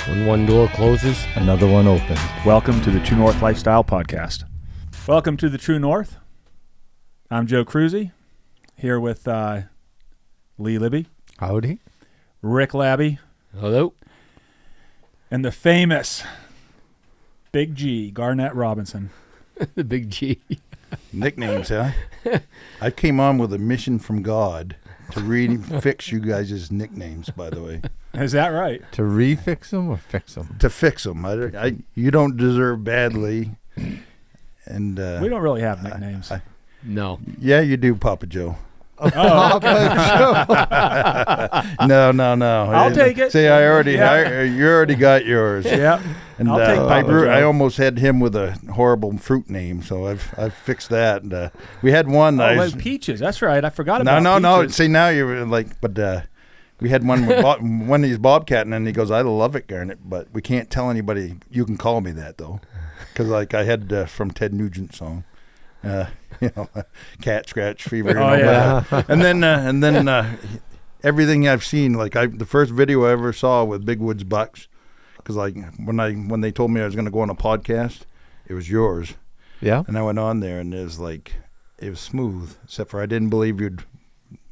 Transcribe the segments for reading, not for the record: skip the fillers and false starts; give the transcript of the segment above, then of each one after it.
When one door closes, another one opens. Welcome to the True North Lifestyle Podcast. Welcome to the True North. I'm Joe Cruzy, here with Lee Libby. Howdy. Rick Labby. hello. And the famous Big G, Garnett Robinson. The Big G. Nicknames, huh? I came on with a mission from God to fix you guys' nicknames, by the way. Is that right? To refix them or fix them? To fix them. You don't deserve badly. And We don't really have nicknames. No. Yeah, you do, Papa Joe. Oh, okay. No. I'll take it. See, you already got yours. Yeah. And I'll take Papa Joe. I almost had him with a horrible fruit name, so I've fixed that. And we had one. like Peaches. That's right. I forgot about Peaches. No. See, now you're like, but we had one with one of these bobcatting, and he goes, "I love it, Garnett, but we can't tell anybody. You can call me that though, because like I had from Ted Nugent song." Cat scratch fever. Yeah. And then everything I've seen, like the first video I ever saw with Big Woods Bucks, because like when they told me I was going to go on a podcast, it was yours. Yeah. And I went on there, and it was smooth, except for I didn't believe you'd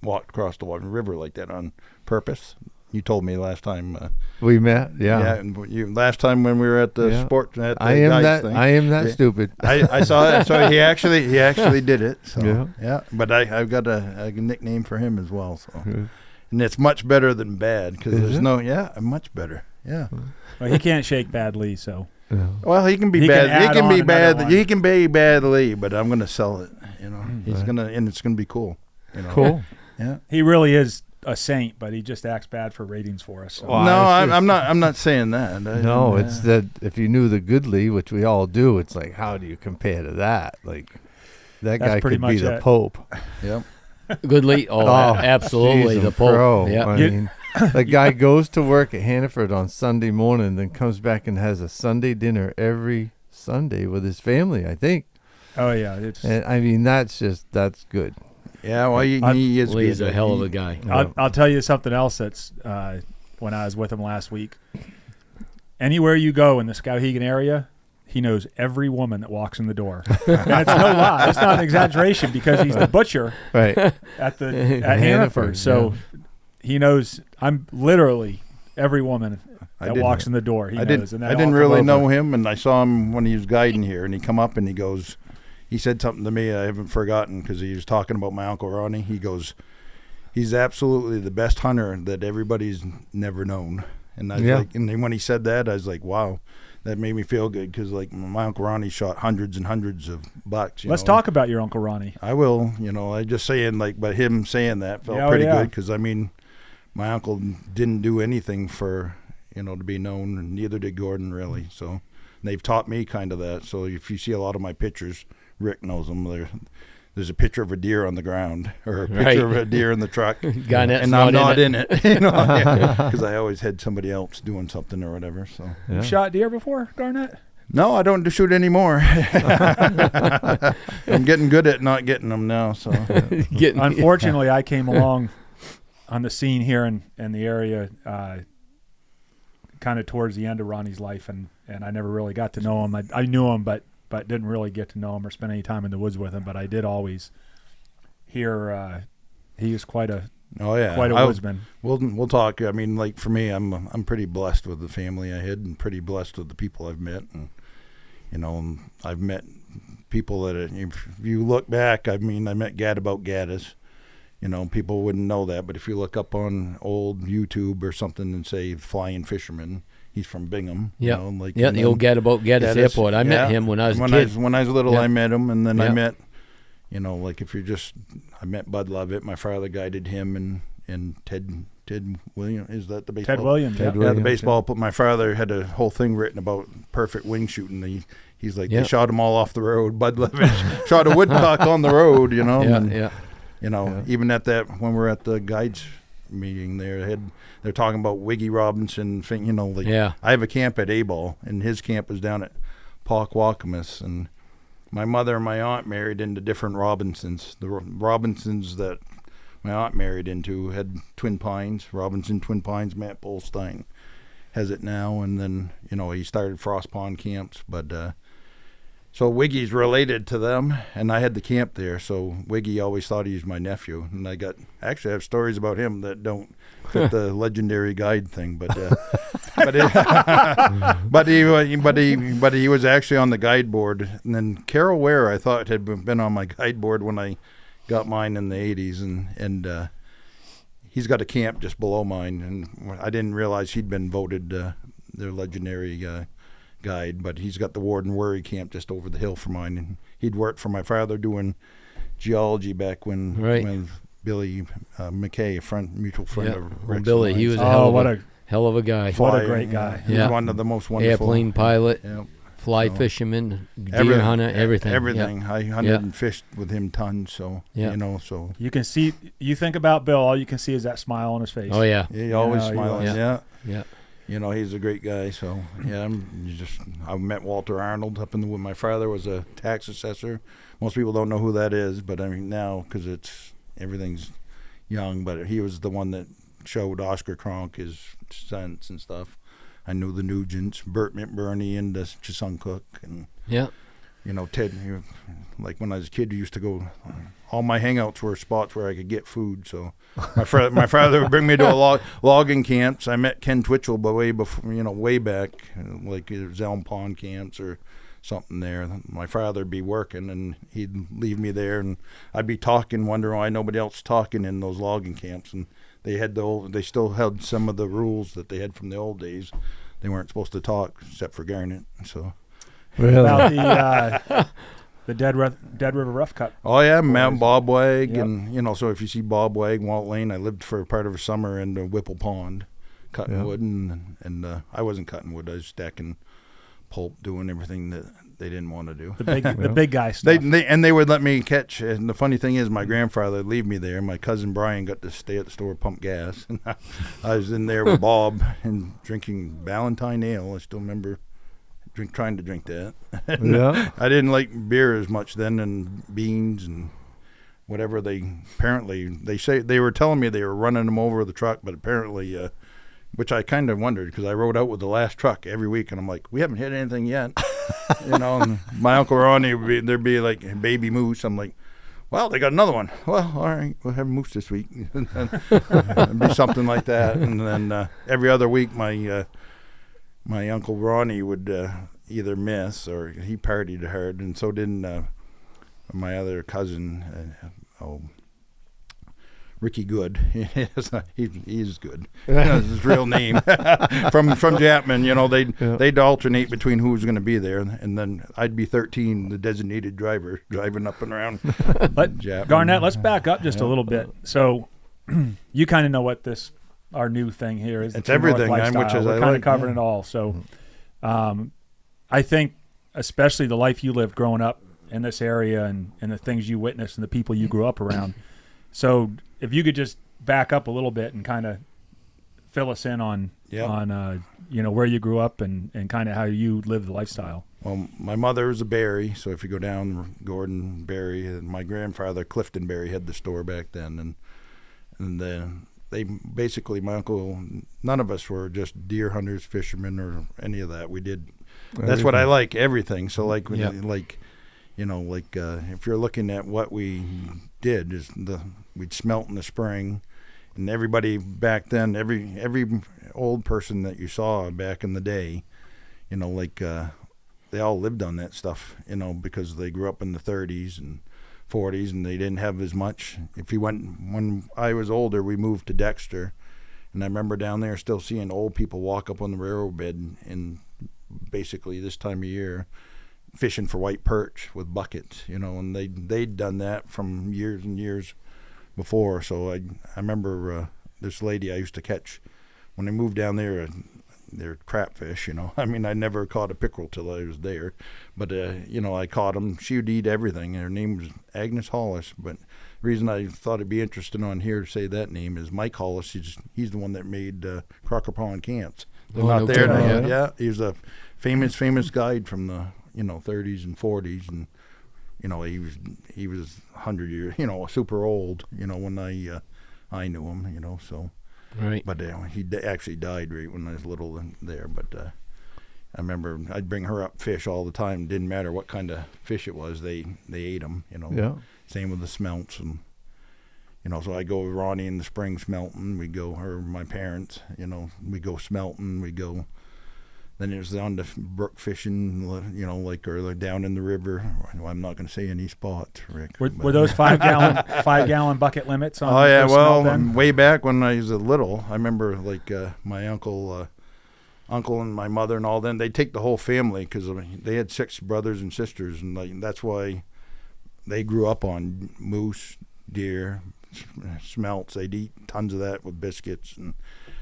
walk across the river like that on purpose. You told me last time we met. Yeah. Yeah, and last time when we were at the sport at the I am guys that. thing. I am that stupid. I saw that. So he actually did it. So Yeah. But I've got a nickname for him as well. So, and it's much better than bad because there's much better. Yeah. Well, he can't shake Bad Lee, so. Yeah. Well, he can be He bad. can He add can on be another bad. one. He can be badly, but I'm going to sell it. He's Right. and it's going to be cool. Cool. Yeah. He really is a saint, but he just acts bad for ratings for us. So. Well, No, it's I'm not. I'm not saying that. No, it's that if you knew the Goodly, which we all do, it's like, how do you compare to that? Like, that That's guy pretty could be much the it. Pope. Yep. Good Lee. Oh, absolutely. He's The a Pope. pro. Yeah. I mean, the guy goes to work at Hannaford on Sunday morning, then comes back and has a Sunday dinner every Sunday with his family, I think. Oh, yeah. It's. And I mean, that's good. Yeah. Well, he is. Lee's good. a hell of a guy. I'll tell you something else that's when I was with him last week. Anywhere you go in the Skowhegan area, he knows every woman that walks in the door. And it's no lie. It's not an exaggeration because he's the butcher Right. at Hannaford. So he knows I'm literally every woman that walks in the door. He knows. And I didn't really know him, and I saw him when he was guiding here, and he come up and he said something to me I haven't forgotten because he was talking about my Uncle Ronnie. He goes, he's absolutely the best hunter that everybody's never known. And I was like, and then when he said that, I was like, wow, that made me feel good because like my Uncle Ronnie shot hundreds and hundreds of bucks. Let's talk about your Uncle Ronnie. I will. I just saying but him saying that felt pretty good because I mean, my uncle didn't do anything for to be known, and neither did Gordon really. So they've taught me kind of that. So if you see a lot of my pictures, Rick knows them. There's a picture of a deer on the ground or a picture of a deer in the truck, Garnett's and I'm not in it, because I always had somebody else doing something or whatever. So You shot deer before, Garnett? no, I don't shoot anymore. I'm getting good at not getting them now. So Unfortunately, I came along on the scene here in the area kind of towards the end of Ronnie's life, and I never really got to know him. I knew him, but didn't really get to know him or spend any time in the woods with him. But I did always hear he was quite a woodsman. We'll talk. I mean, like for me, I'm pretty blessed with the family I had, and pretty blessed with the people I've met, and I've met people that if you look back, I mean, I met Gaddis. People wouldn't know that, but if you look up on old YouTube or something and say Flying Fisherman, he's from Bingham. Yeah, the old Gaddis Airport. I met him when I was a kid. When I was little, I met him, and then I met, like if you're I met Bud Lovett. My father guided him, and Ted Williams. Is that the baseball? Ted Williams. Yeah, the baseball. But my father had a whole thing written about perfect wing shooting. He's like, they shot them all off the road. Bud Lovett shot a woodcock on the road, even at that, when we're at the guides meeting there, they're talking about Wiggy Robinson thing, I have a camp at A-Ball, and his camp was down at Pawkwakamis, and my mother and my aunt married into different Robinsons. The Robinsons that my aunt married into had Twin Pines, Robinson Twin Pines, Matt Bolstein. has it now, and then he started Frost Pond camps, but so Wiggy's related to them, and I had the camp there, so Wiggy always thought he was my nephew, and I have stories about him that don't fit the legendary guide thing, but but he was actually on the guide board, and then Carol Ware I thought had been on my guide board when I got mine in the 80s, and he's got a camp just below mine, and I didn't realize he'd been voted their legendary guide, but he's got the Warden Worry camp just over the hill from mine, and he'd worked for my father doing geology back when Billy McKay, mutual friend of Rick's. Billy, he was a hell of a guy. What a great guy. He was one of the most wonderful. Airplane pilot, fly fisherman, deer hunter, everything. Everything. I hunted and fished with him tons, so, so. You can see, you think about Bill, all you can see is that smile on his face. Oh, yeah. He always smiling, Yeah. He's a great guy, so, I met Walter Arnold up when my father was a tax assessor. Most people don't know who that is, but I mean now, because everything's young, but he was the one that showed Oscar Cronk his sense and stuff. I knew the Nugents, Burt McBurney, and Chisungcook, and Ted. Like when I was a kid, he used to go. All my hangouts were spots where I could get food. So my father would bring me to logging camps. I met Ken Twitchell, but way before, way back, like it was Elm Pond camps or something there. My father would be working, and he'd leave me there, and I'd be talking, wondering why nobody else talking in those logging camps, and. They still had some of the rules that they had from the old days. They weren't supposed to talk except for Garnett. So, really? About the Dead River Rough Cut. Oh yeah, Mount Bobwag, and so if you see Bobwag, Walt Lane, I lived for part of a summer in Whipple Pond, cutting wood, and I wasn't cutting wood. I was stacking pulp, doing everything that they didn't want to do. The big guy stuff. They would let me catch. And the funny thing is, my grandfather would leave me there. My cousin Brian got to stay at the store, pump gas. And I was in there with Bob and drinking Ballantine ale. I still remember trying to drink that. I didn't like beer as much then, and beans and whatever. They say they were telling me they were running them over the truck, but apparently. Which I kind of wondered, because I rode out with the last truck every week, and I'm like, we haven't hit anything yet. And my Uncle Ronnie, there'd be like baby moose. I'm like, well, they got another one. Well, all right, we'll have moose this week. It'd be something like that. And then every other week, my Uncle Ronnie would either miss or he partied hard, and so did my other cousin, Ricky Good. He's good. That's his real name. from Japman, they'd alternate between who was going to be there, and then I'd be 13, the designated driver, driving up and around. But Garnett, let's back up just a little bit. So you kind of know what our new thing here is. It's everything, which is I kind of covering it all. So I think especially the life you lived growing up in this area and the things you witnessed and the people you grew up around. So if you could just back up a little bit and kind of fill us in on where you grew up and kind of how you lived the lifestyle. Well, my mother was a Berry, so if you go down Gordon Berry, and my grandfather Clifton Berry had the store back then, and then they basically, my uncle, none of us were just deer hunters, fishermen, or any of that. We did. That's what I like, everything. So if you're looking at what we did, we'd smelt in the spring, and everybody back then, every old person that you saw back in the day, they all lived on that stuff, because they grew up in the 30s and 40s, and they didn't have as much. When I was older, we moved to Dexter, and I remember down there still seeing old people walk up on the railroad bed, and basically this time of year, fishing for white perch with buckets, and they'd done that from years and years before. So I remember this lady I used to catch when I moved down there. They're crapfish, I mean, I never caught a pickerel till I was there, but I caught them. She would eat everything. Her name was Agnes Hollis, but the reason I thought it'd be interesting on here to say that name is Mike Hollis. He's the one that made Crocker Pond camps. They're not there now. Yeah, he was a famous guide from the 30s and 40s, and he was 100 years, super old, when I knew him, so Right. But he actually died right when I was little there. But I remember I'd bring her up fish all the time. Didn't matter what kind of fish it was. They ate them, you know. Yeah. Same with the smelts. And, you know, so I go with Ronnie in the spring smelting. We go, her, my parents, you know, we go smelting. We go, then it was down to brook fishing, you know, or down in the river. Well, I'm not going to say any spots, Rick. Were those 5 gallon bucket limits on? Oh yeah, well, then? way back when I was little, I remember my uncle and my mother and all them. They'd take the whole family because they had 6 brothers and sisters, and that's why they grew up on moose, deer, smelts. They'd eat tons of that with biscuits, and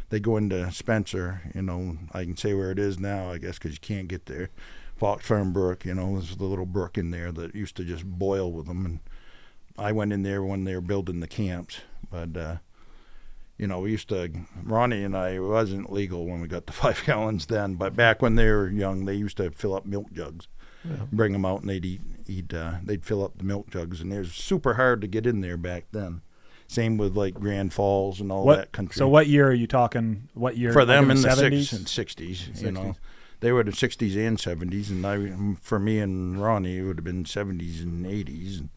they go into Spencer. You know, I can say where it is now, I guess, because you can't get there. Fox Farm Brook, you know, there's the little brook in there that used to just boil with them. And I went in there when they were building the camps. But, you know, Ronnie and I, it wasn't legal when we got the 5 gallons then. But back when they were young, they used to fill up milk jugs, bring them out, and they'd they'd fill up the milk jugs. And it was super hard to get in there back then. Same with like Grand Falls and all that country. So what year are you talking? What year? For them in the 70s? 60s, you know. They were the 60s and 70s, and for me and Ronnie, it would have been 70s and 80s, and,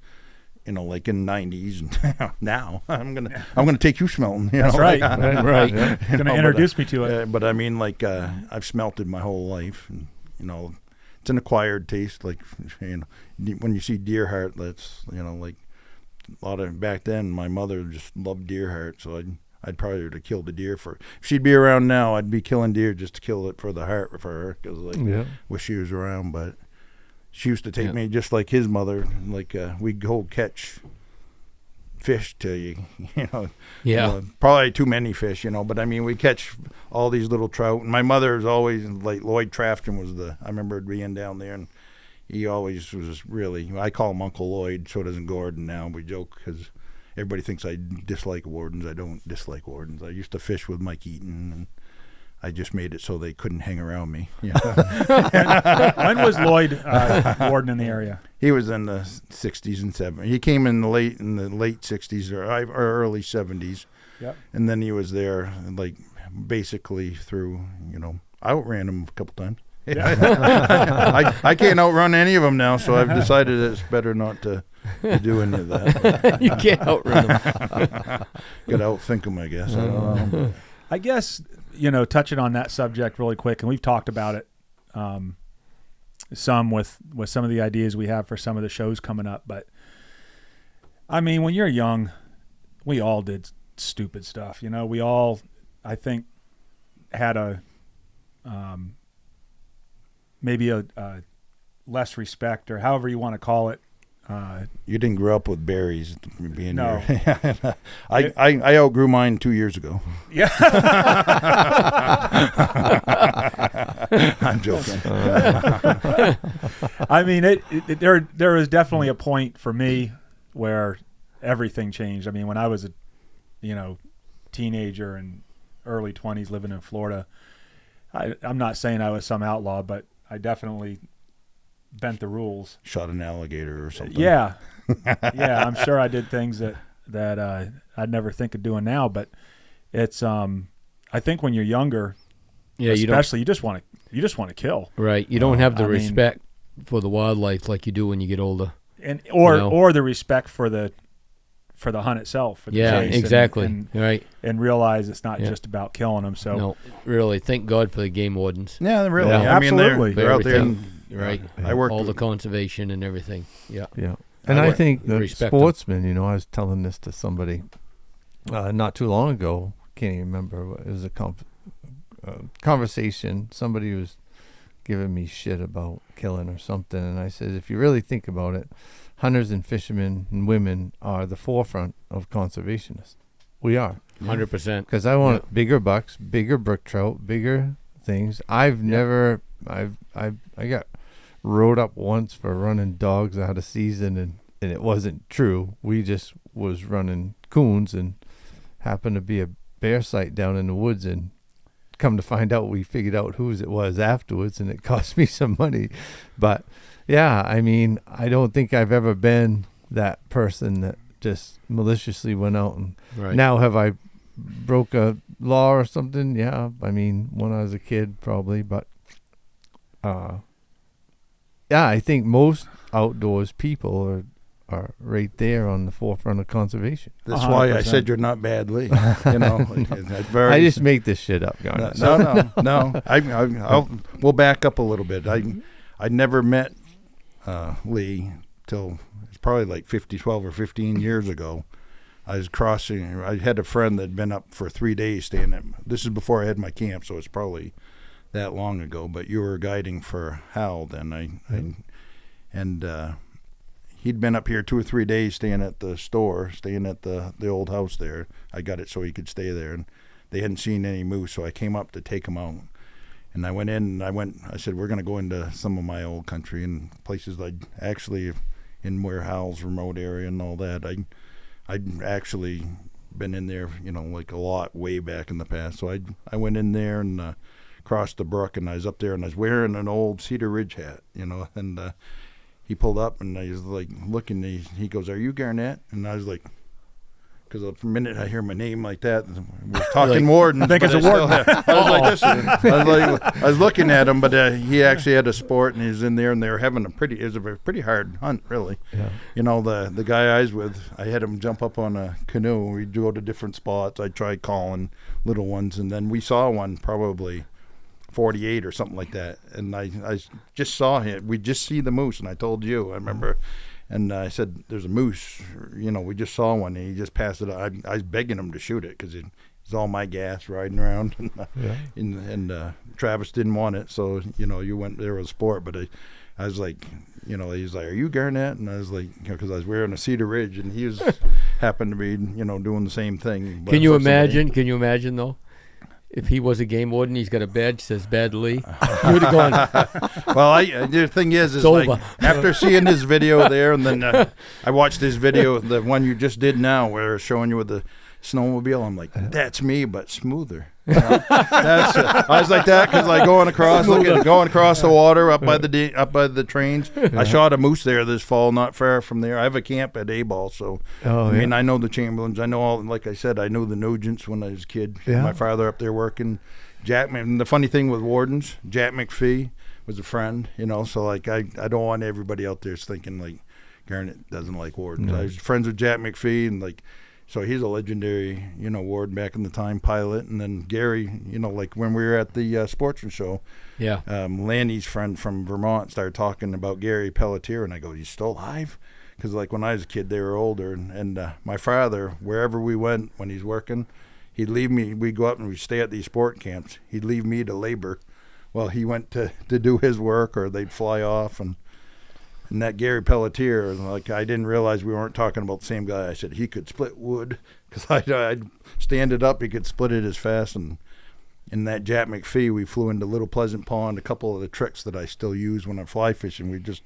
you know, like in 90s. And now I'm gonna take you smelting. You That's know, right, right. You're gonna introduce me to it. But I mean, like I've smelted my whole life, and you know, it's an acquired taste. Like, you know, when you see deer heart, that's, you know, like. A lot of back then, my mother just loved deer heart, so I'd probably have killed a deer for. If she'd be around now, I'd be killing deer just to kill it for the heart for her, because wish she was around. But she used to take me just like his mother, like we'd go catch fish till you know, probably too many fish, you know. But I mean, we catch all these little trout, and my mother was always like Lloyd Trafton was I remember being down there and. He always was really, I call him Uncle Lloyd, so doesn't Gordon now. We joke because everybody thinks I dislike wardens. I don't dislike wardens. I used to fish with Mike Eaton, and I just made it so they couldn't hang around me. Yeah. When was Lloyd warden in the area? He was in the 60s and 70s. He came in the late 60s or early 70s. Yep. And then he was there, like, basically through, you know, I outran him a couple times. I can't outrun any of them now, so I've decided it's better not to do any of that. You can't outrun them. Got to outthink them, I guess. I don't know. I guess, you know, touching on that subject really quick, and we've talked about it some with some of the ideas we have for some of the shows coming up. But, I mean, when you're young, we all did stupid stuff. You know, we all, I think, had a maybe a less respect, or however you want to call it. You didn't grow up with berries being no. I outgrew mine 2 years ago. Yeah. I'm joking. I mean, there was definitely a point for me where everything changed. I mean, when I was a, you know, teenager and early 20s living in Florida, I'm not saying I was some outlaw, but I definitely bent the rules. Shot an alligator or something. Yeah. Yeah, I'm sure I did things that I'd never think of doing now, but it's I think when you're younger, especially you just want to kill. Right. You don't have the respect for the wildlife like you do when you get older. And or the respect for the hunt itself. For the chase exactly. And realize it's not just about killing them. So no, really, thank God for the game wardens. Yeah, really. Yeah, I mean, absolutely. they're out there. And, right. I worked all the conservation and everything. Yeah. Yeah. And I think the sportsmen, you know, I was telling this to somebody not too long ago. Can't even remember. It was a conversation. Somebody was giving me shit about killing or something. And I said, if you really think about it, hunters and fishermen and women are the forefront of conservationists. We are. 100%. Because I want bigger bucks, bigger brook trout, bigger things. I got rode up once for running dogs out of season, and it wasn't true. We just was running coons and happened to be a bear site down in the woods, and come to find out, we figured out whose it was afterwards, and it cost me some money. But yeah, I mean, I don't think I've ever been that person that just maliciously went out and now have I broke a law or something, yeah. I mean, when I was a kid, probably, but yeah, I think most outdoors people are right there on the forefront of conservation. That's why I said you're not badly. You know, I just make this shit up, Garnett. No. We'll back up a little bit. I never met Lee till it's probably like 12 or 15 years ago. I was crossing. I had a friend that had been up for 3 days staying at. This is before I had my camp, so it's probably that long ago. But you were guiding for Hal then. He'd been up here 2 or 3 days staying at the store, staying at the old house there. I got it so he could stay there, and they hadn't seen any moose, so I came up to take him out. And I went in, and I said, we're going to go into some of my old country and places I'd actually, in where Hal's remote area and all that, I'd actually been in there, you know, like a lot way back in the past. So I went in there and crossed the brook, and I was up there, and I was wearing an old Cedar Ridge hat, you know, and he pulled up, and I was like looking, he goes, "Are you Garnett?" And I was like, because for a minute I hear my name like that, we're talking Warden. I think it's a Warden. I was like this. I was looking at him, but he actually had a sport, and he was in there, and they were having it was a pretty hard hunt, really. Yeah. You know, the guy I was with, I had him jump up on a canoe. We'd go to different spots. I tried calling little ones, and then we saw one probably 48 or something like that, and I just saw him. We just see the moose, and I told you, I remember. And I said, "There's a moose. You know, we just saw one." And he just passed it. I was begging him to shoot it because it's all my gas riding around. And Travis didn't want it, so you know, you went there with a sport. But I was like, you know, he's like, "Are you Garnett?" And I was like, you know, because I was wearing a Cedar Ridge, and he was happened to be, you know, doing the same thing. Can you imagine? Can you imagine though? If he was a game warden, he's got a badge that says Bad Lee. You would have gone. Well, the thing is like after seeing his video there, and then I watched his video, the one you just did now, where it's showing you with the snowmobile. I'm like, that's me, but smoother. You know? I was like that because like going across the water up by the trains. I shot a moose there this fall, not far from there. I have a camp at A-Ball, so I mean I know the Chamberlains. I know all. Like I said, I knew the Nugents when I was a kid. Yeah. My father up there working. And the funny thing with Wardens, Jack McPhee was a friend. You know, so like I don't want everybody out there thinking like Garnett doesn't like Wardens. I was friends with Jack McPhee, and like. So he's a legendary, you know, warden back in the time, pilot. And then Gary, you know, like when we were at the sportsman show, Lanny's friend from Vermont started talking about Gary Pelletier, and I go, "He's still alive?" Because like when I was a kid, they were older. And my father, wherever we went when he's working, he'd leave me. We'd go up and we'd stay at these sport camps. He'd leave me to labor while he went to do his work, or they'd fly off. And that Gary Pelletier, like I didn't realize we weren't talking about the same guy. I said he could split wood because I'd stand it up. He could split it as fast. And in that Jack McPhee, we flew into Little Pleasant Pond. A couple of the tricks that I still use when I'm fly fishing, we just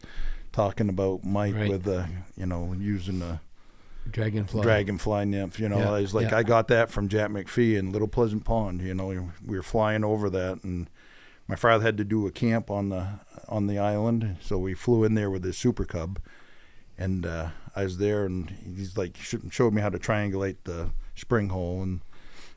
talking about Mike with you know, using a dragonfly nymph. You know, I was like I got that from Jack McPhee in Little Pleasant Pond. You know, we were flying over that, and my father had to do a camp on the island, so we flew in there with his Super Cub, and I was there, and he's like showed me how to triangulate the spring hole and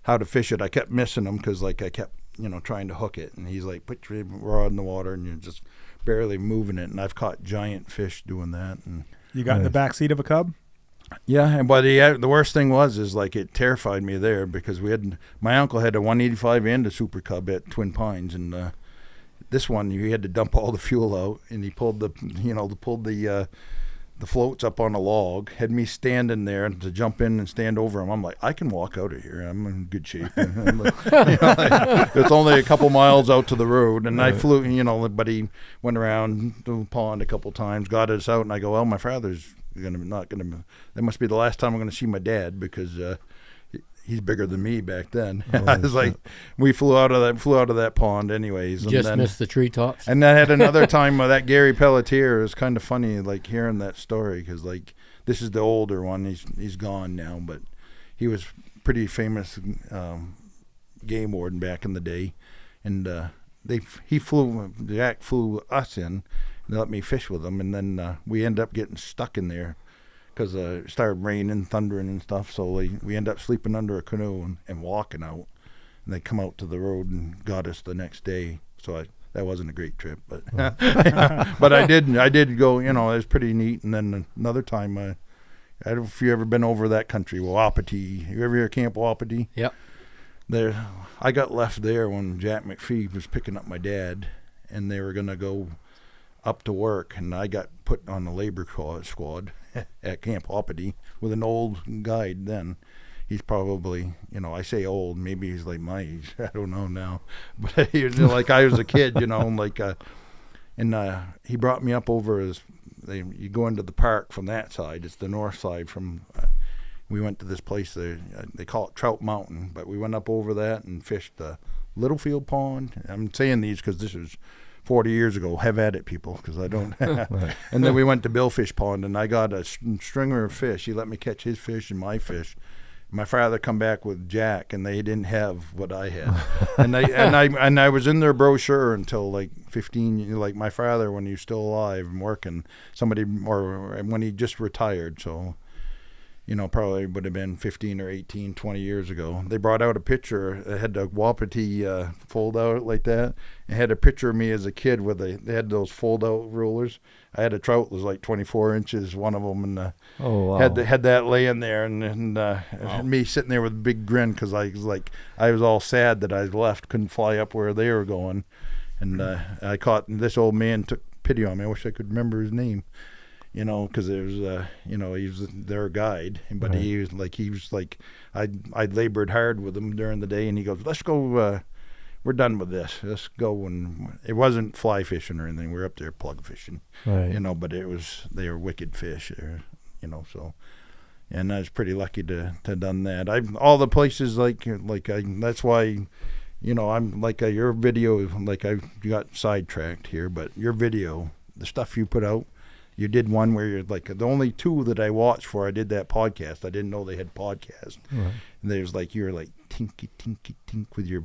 how to fish it. I kept missing him because like I kept, you know, trying to hook it, and he's like, "Put your rod in the water, and you're just barely moving it." And I've caught giant fish doing that. And you got in the back seat of a Cub? Yeah, but the worst thing is like it terrified me there because my uncle had a 185 and a Super Cub at Twin Pines, and this one he had to dump all the fuel out, and he pulled the floats up on a log, had me standing there to jump in and stand over him. I'm like, I can walk out of here. I'm in good shape. It's only a couple miles out to the road, and I flew, you know, but he went around the pond a couple times, got us out, and I go, well, my father's that must be the last time I'm going to see my dad because he's bigger than me back then. I was like, we flew out of that pond anyways. And just missed the treetops. And I had another time that Gary Pelletier. It was kind of funny, like hearing that story because like this is the older one. He's gone now, but he was pretty famous game warden back in the day, and Jack flew us in. They let me fish with them, and then we ended up getting stuck in there because it started raining, thundering and stuff. So we ended up sleeping under a canoe and walking out. And they come out to the road and got us the next day. So that wasn't a great trip, but but I did go. You know, it was pretty neat. And then another time, I don't know if you ever been over that country, Wapiti. You ever hear of Camp Wapiti? Yep. There, I got left there when Jack McPhee was picking up my dad, and they were gonna go up to work, and I got put on the labor squad at Camp Wapiti with an old guide then. He's probably, you know, I say old, maybe he's like my age. I don't know now. But he was like I was a kid, you know, like, and he brought me up over you go into the park from that side. It's the north side from, we went to this place, they call it Trout Mountain, but we went up over that and fished the Littlefield Pond. I'm saying these because this is 40 years ago. Have at it, people, because I don't. Right. And then we went to Billfish Pond, and I got a stringer of fish. He let me catch his fish and my fish. My father come back with Jack, and they didn't have what I had. and I was in their brochure until like 15. Like my father, when he was still alive and working, or when he just retired. So, you know, probably would have been 15 or 18, 20 years ago. They brought out a picture. It had the Wapiti fold out like that. It had a picture of me as a kid with they had those fold out rulers. I had a trout that was like 24 inches, one of them, and had that laying there, and me sitting there with a big grin because I was all sad that I left, couldn't fly up where they were going, and I caught, and this old man took pity on me. I wish I could remember his name, you know, because it was you know, he was their guide, but right. he was like I labored hard with him during the day, and he goes, let's go. We're done with this. Let's go. And it wasn't fly fishing or anything. We were up there plug fishing, right. You know. But they were wicked fish, you know. So, and I was pretty lucky to done that. All the places that's why, you know, I'm like your video. You got sidetracked here, but your video, the stuff you put out, you did one where you're like the only two that I watched for. I did that podcast. I didn't know they had podcasts. Right. And there's like you're like tinky tinky tink with your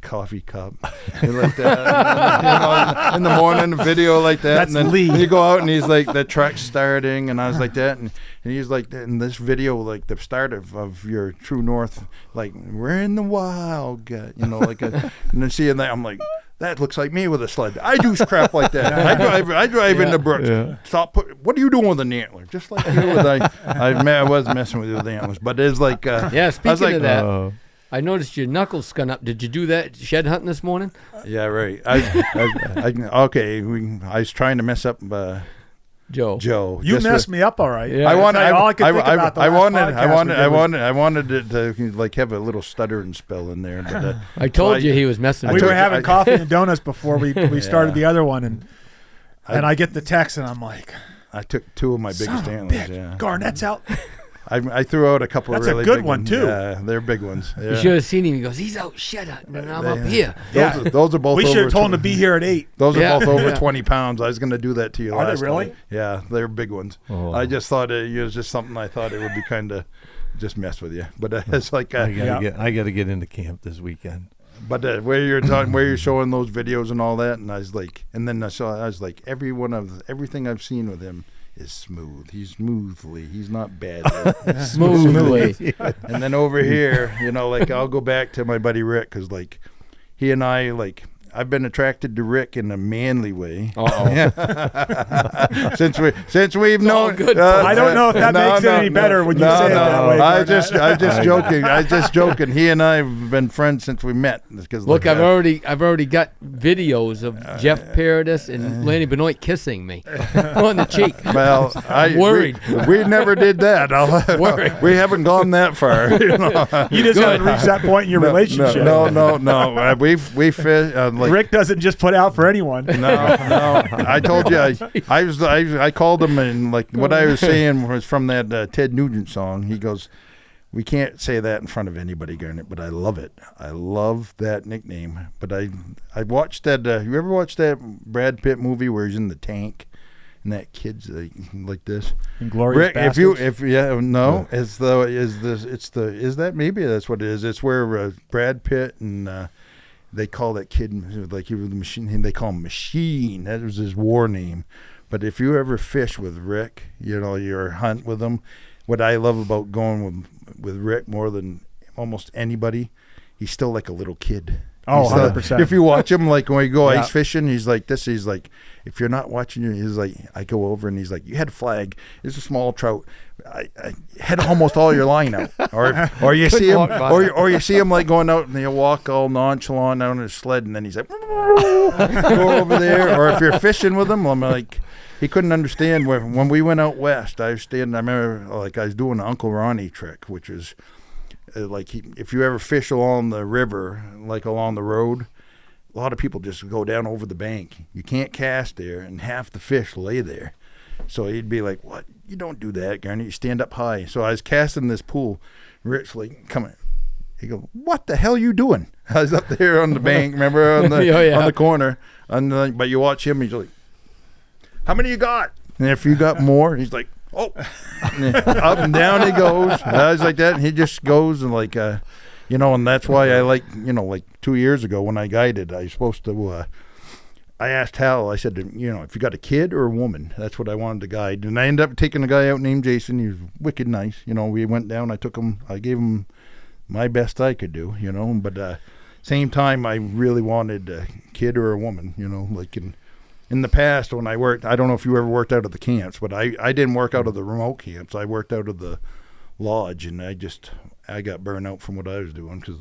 coffee cup and like that, you know, in the morning, the video like that. That's and then Lee. You go out and he's like the truck's starting, and I was like that, and he's like in this video like the start of your True North, like we're in the wild, you know, like and then seeing that I'm like, that looks like me with a sled. I do crap like that. I drive in the brooks. Yeah. What are you doing with an antler? Just like you. I was messing with you with the antlers, but it's like Speaking of that, I noticed your knuckles scun up. Did you do that shed hunting this morning? Yeah, right. I was trying to mess up Joe. You messed me up all right. Yeah. I wanted it to like have a little stuttering spell in there. But, I told you he was messing. We were having coffee and donuts before we started the other one, and I get the text and I'm like, I took two of my biggest antlers. Yeah. Garnett's out. I threw out a couple of really big big one too. Yeah, they're big ones. Yeah. You should have seen him. He goes, he's out shed hunting, and I'm up here. Those are both. We should have told him to be here at 8. Those are both over 20 pounds. I was going to do that to you. Are they really? Time. Yeah, they're big ones. Oh. I just thought it was just something. I thought it would be kind of just mess with you, but it's like I got to get into camp this weekend. But where you're showing those videos and all that, and I was like, and then I was like, everything I've seen with him is smooth. He's smoothly. He's not bad. Smoothly. And then over here, you know, like I'll go back to my buddy Rick because like he and I like. I've been attracted to Rick in a manly way. since we've known. Good. I don't know if that makes it any better when you say it that way. I just joking. I just joking. He and I have been friends since we met. Look, I've already got videos of Jeff Paradis and Lanny Benoit kissing me on the cheek. Well, I'm worried. We never did that. Worried. We haven't gone that far. You just haven't reached that point in your relationship. No. We fit. Rick doesn't just put out for anyone. No. I told you, I called him, and like what I was saying was from that Ted Nugent song. He goes, we can't say that in front of anybody, Garnett, but I love it. I love that nickname. But I watched that. You ever watched that Brad Pitt movie where he's in the tank? And that kid's like this. Inglourious Basterds? Maybe that's what it is. It's where Brad Pitt and they call that kid, like he was the machine, they call him Machine. That was his war name. But if you ever fish with Rick, you know, you're hunt with him, what I love about going with Rick more than almost anybody, he's still like a little kid. Oh, 100%. If you watch him, like when we go ice fishing, he's like this. He's like, if you're not watching, he's like, I go over and he's like, you had a flag. It's a small trout. I had almost all your line out. Or you see him, or you see him like going out and he'll walk all nonchalant out on his sled, and then he's like, go over there. Or if you're fishing with him, I'm like, he couldn't understand when we went out west. I remember like I was doing the Uncle Ronnie trick, which is. Like if you ever fish along the river, like along the road, a lot of people just go down over the bank. You can't cast there, and half the fish lay there. So he'd be like, "What? You don't do that, Garnett. You stand up high." So I was casting this pool. Rich like, "Come on." He goes, "What the hell you doing?" I was up there on the bank, remember, on the on the corner. But you watch him, he's like, "How many you got?" And if you got more, he's like, "Oh," up and down he goes. I was like that, and he just goes and like, you know, and that's why I like, you know, like 2 years ago when I guided, I was supposed to. I asked Hal. I said, you know, if you got a kid or a woman, that's what I wanted to guide. And I ended up taking a guy out named Jason. He was wicked nice. You know, we went down. I took him. I gave him my best I could do. You know, but same time, I really wanted a kid or a woman. You know, like in the past when I worked, I don't know if you ever worked out of the camps, but I didn't work out of the remote camps. I worked out of the lodge, and I got burned out from what I was doing because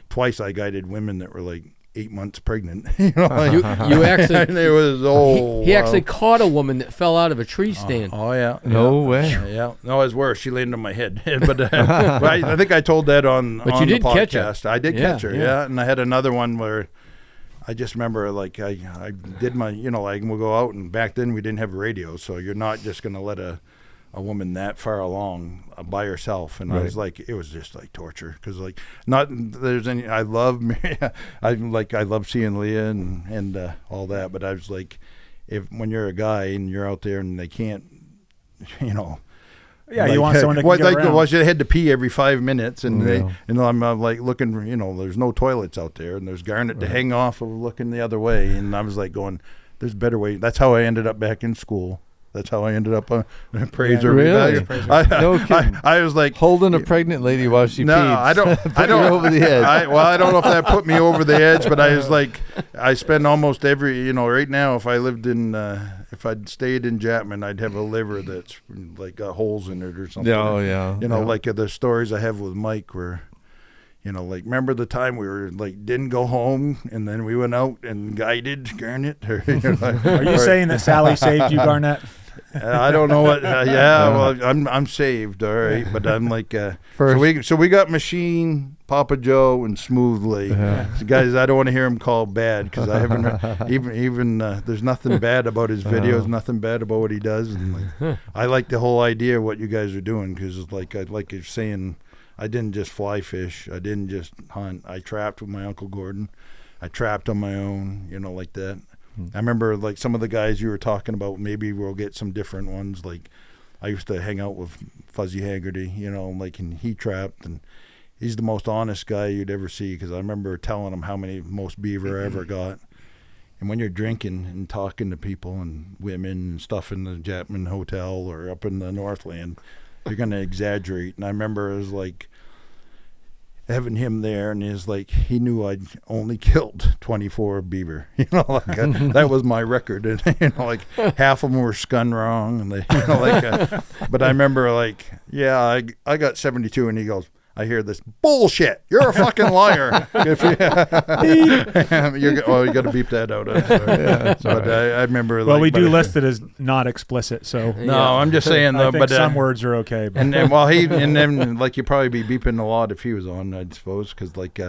twice I guided women that were like 8 months pregnant. You know, like, you actually it was he actually caught a woman that fell out of a tree stand. Oh yeah, no way. Yeah, no, it was worse. She landed on my head, but I think I told that on you the did podcast. Catch her. I did catch her, yeah, and I had another one where. I just remember, like, I did my, you know, like, we'll go out, and back then we didn't have radio, so you're not just going to let a woman that far along by herself. And I was like, it was just, like, torture. Because, like, I love seeing Leah and all that, but I was like, when you're a guy and you're out there and they can't, you know. Yeah, you want someone to get around. Well, I had to pee every 5 minutes, and I'm like looking, you know, there's no toilets out there, and there's Garnett to hang off of looking the other way, and I was like going, there's a better way. That's how I ended up back in school. That's how I ended up a appraiser. Really? No kidding. I was like holding a pregnant lady while she peed. I don't over the edge. I don't know if that put me over the edge, but I was like, I spend almost every, you know, right now, if I lived in, if I'd stayed in Chapman, I'd have a liver that's like got holes in it or something. Oh yeah. You know, like the stories I have with Mike where, you know, like, remember the time we were like didn't go home and then we went out and guided Garnett? Or, you know, are you saying that Sally saved you, Garnett? I don't know what. Well, I'm saved, all right. But I'm like, so we got Machine, Papa Joe, and Smoothly. So guys, I don't want to hear him called bad because I haven't heard, even there's nothing bad about his videos, nothing bad about what he does, and like, I like the whole idea of what you guys are doing because like you're saying, I didn't just fly fish, I didn't just hunt, I trapped with my Uncle Gordon, I trapped on my own, you know, like that. I remember like some of the guys you were talking about, maybe we'll get some different ones. Like I used to hang out with Fuzzy Haggerty, you know, like, and he trapped, and he's the most honest guy you'd ever see because I remember telling him how many most beaver I ever got. And when you're drinking and talking to people and women and stuff in the Chapman Hotel or up in the Northland, you're going to exaggerate. And I remember it was like, having him there, and he's like, he knew I'd only killed 24 beaver. You know, like that was my record, and you know, like half of them were scun wrong, and they, you know, like. But I remember, like, yeah, I got 72, and he goes, I hear this bullshit. You're a fucking liar. You got to beep that out. But I remember. Well, like, we do list it as not explicit, so no, I'm just saying though. But some words are okay. But. And then like you'd probably be beeping a lot if he was on, I suppose, because like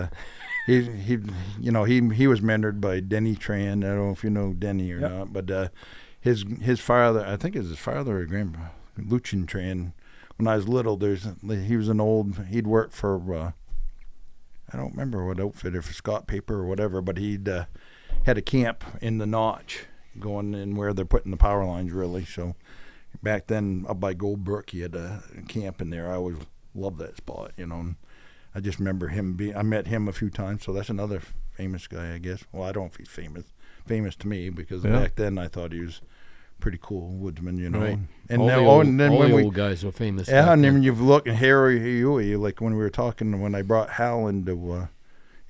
he you know he was mentored by Denny Tran. I don't know if you know Denny or not, but his father, I think it's his father or grandpa, Lucien Tran. When I was little, he was he'd worked for, I don't remember what outfit, if Scott Paper or whatever, but he'd had a camp in the Notch going in where they're putting the power lines, really. So back then, up by Goldbrook, he had a camp in there. I always loved that spot, you know. And I just remember I met him a few times, so that's another famous guy, I guess. Well, I don't know if he's famous to me, because back then I thought he was pretty cool woodsman, you know. Right. And all now, the old, and then all when the we, old guys were famous. yeah, back and then. then you've looked at Harry Huey, like when we were talking, when I brought Hal into,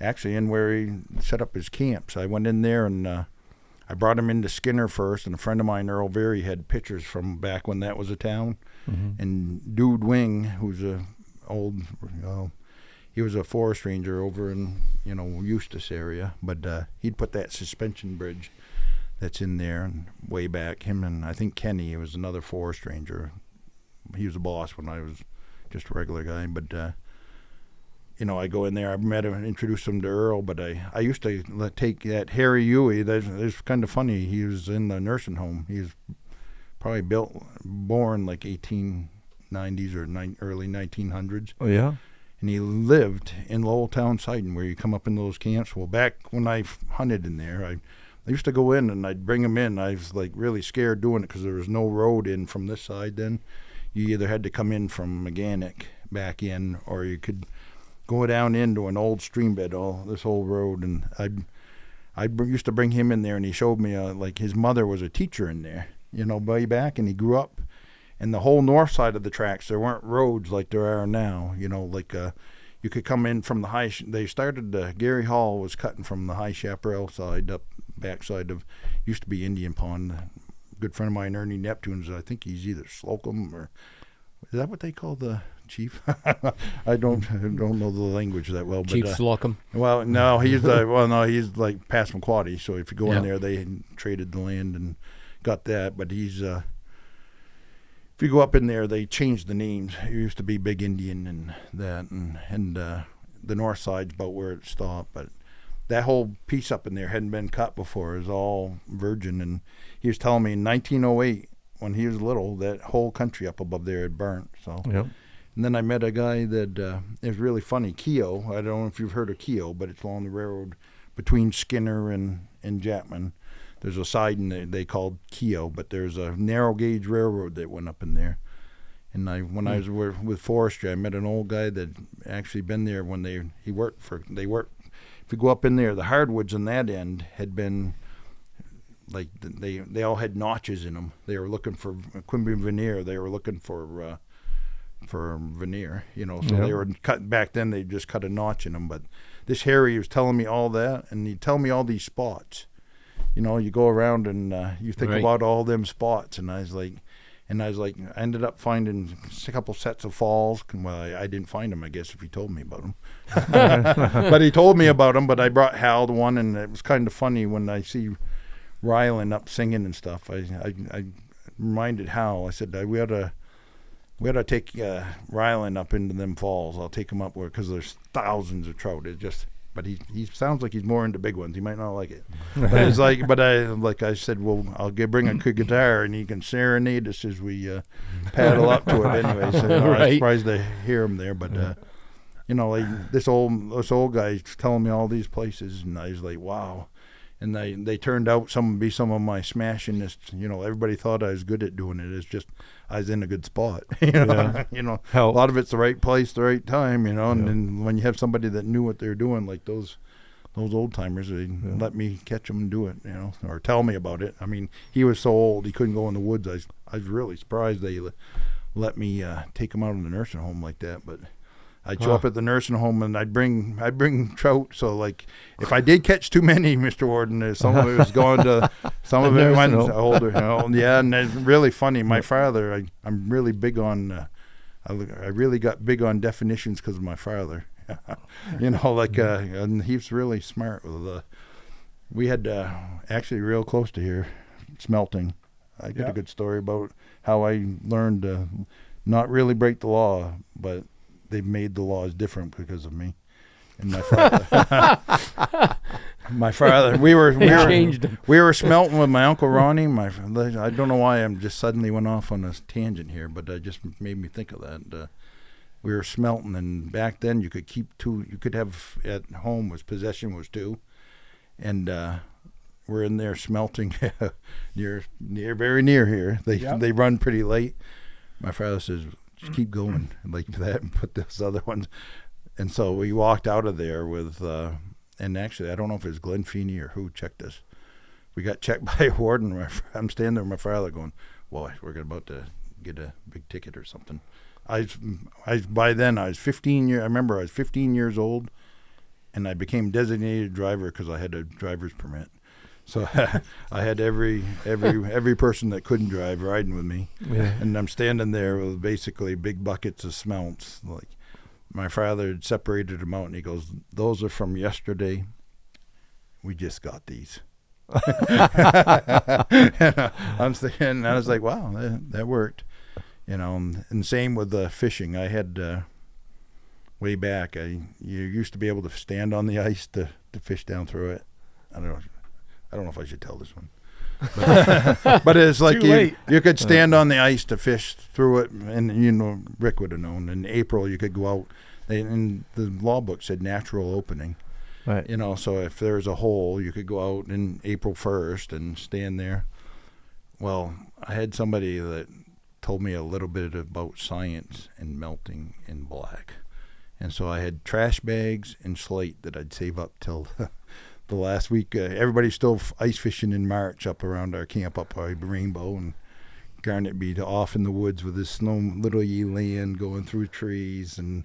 actually in where he set up his camps. I went in there and I brought him into Skinner first, and a friend of mine, Earl Berry, had pictures from back when that was a town. And Dude Wing, who's a old, he was a forest ranger over in, Eustis area, but he'd put that suspension bridge that's in there, and way back, him and I think Kenny was another forest ranger. He was a boss when I was just a regular guy, but I go in there, I met him and introduced him to Earl, but I used to take that Harry Huey, that's kind of funny, he was in the nursing home. He was probably born like 1890s or early 1900s. Oh, yeah? And he lived in Lowell Town Siding, where you come up in those camps. Well, back when I hunted in there, I used to go in and I'd bring him in. I was like really scared doing it because there was no road in from this side then. You either had to come in from Mechanic back in, or you could go down into an old stream bed, this whole road. And I used to bring him in there, and he showed me like his mother was a teacher in there, way back, and he grew up. And the whole north side of the tracks, there weren't roads like there are now, like you could come in from the they started, Gary Hall was cutting from the High Chaparral side up backside of, used to be Indian Pond. A good friend of mine, Ernie Neptune's, I think he's either Slocum or, is that what they call the chief? I don't know the language that well. Chief but, Slocum. Well, no, he's he's like past McQuarrie. So if you go in there, they traded the land and got that. But he's, if you go up in there, they changed the names. It used to be Big Indian and that, and the north side's about where it stopped. But that whole piece up in there hadn't been cut before. It was all virgin. And he was telling me in 1908, when he was little, that whole country up above there had burnt. So. Yep. And then I met a guy that is really funny, Keogh. I don't know if you've heard of Keogh, but it's along the railroad between Skinner and Japman. There's a siding they called Keogh, but there's a narrow gauge railroad that went up in there. And when I was with forestry, I met an old guy that actually been there when they worked. If you go up in there, the hardwoods on that end had been like they all had notches in them. They were looking for Quimby veneer. They were looking for veneer, so they were cut back then. They just cut a notch in them. But this Harry was telling me all that, and he'd tell me all these spots. You go around and you think about all them spots, and I was like, I ended up finding a couple sets of falls. Well, I didn't find them, I guess, if he told me about them. But he told me about them. But I brought Hal to one, and it was kind of funny when I see Ryland up singing and stuff. I reminded Hal. I said we ought to take Ryland up into them falls. I'll take him up because there's thousands of trout. But he sounds like he's more into big ones. He might not like it. But it's like I said, well, I'll bring a guitar and he can serenade us as we paddle up to it anyway. So I was surprised to hear him there. But this old guy's telling me all these places, and I was like, wow. And they turned out some of my smashingest. Everybody thought I was good at doing it. It's just I was in a good spot. A lot of it's the right place, the right time. And then when you have somebody that knew what they're doing, like those old timers, they let me catch them and do it. Or tell me about it. I mean, he was so old he couldn't go in the woods. I was really surprised they let me take him out of the nursing home like that. But I'd show up at the nursing home and I'd bring trout. So like, if I did catch too many, Mr. Warden, some of it was going to, some of it went older. Yeah, and it's really funny. My father, I'm really big on, I really got big on definitions because of my father. And he's really smart with we had actually real close to here smelting. I got a good story about how I learned to not really break the law, but they made the laws different because of me and my father. We were smelting with my Uncle Ronnie. I don't know why I'm just suddenly went off on a tangent here, but it just made me think of that. We were smelting, and back then you could keep two. You could have at home possession was two, and we're in there smelting very near here. They run pretty late. My father says, just keep going like that and put those other ones. And so we walked out of there with and actually, I don't know if it was Glenn Feeney or who checked us. We got checked by a warden. I'm standing there with my father going, "Boy, we're about to get a big ticket or something." By then I was 15 years. I remember I was 15 years old, and I became designated driver because I had a driver's permit. So I had every person that couldn't drive riding with me, and I'm standing there with basically big buckets of smelts. Like my father had separated them out, and he goes, "Those are from yesterday. We just got these." I'm thinking, I was like, "Wow, that worked," you know. And same with the fishing. I had way back. You used to be able to stand on the ice to fish down through it. I don't know if I should tell this one, but it's like you could stand on the ice to fish through it, and Rick would have known. In April, you could go out, and the law book said natural opening, right? So if there's a hole, you could go out in April 1st and stand there. Well, I had somebody that told me a little bit about science and melting in black, and so I had trash bags and slate that I'd save up till the last week. Everybody's still ice fishing in March up around our camp up by Rainbow, and Garnett be off in the woods with his little land going through trees, and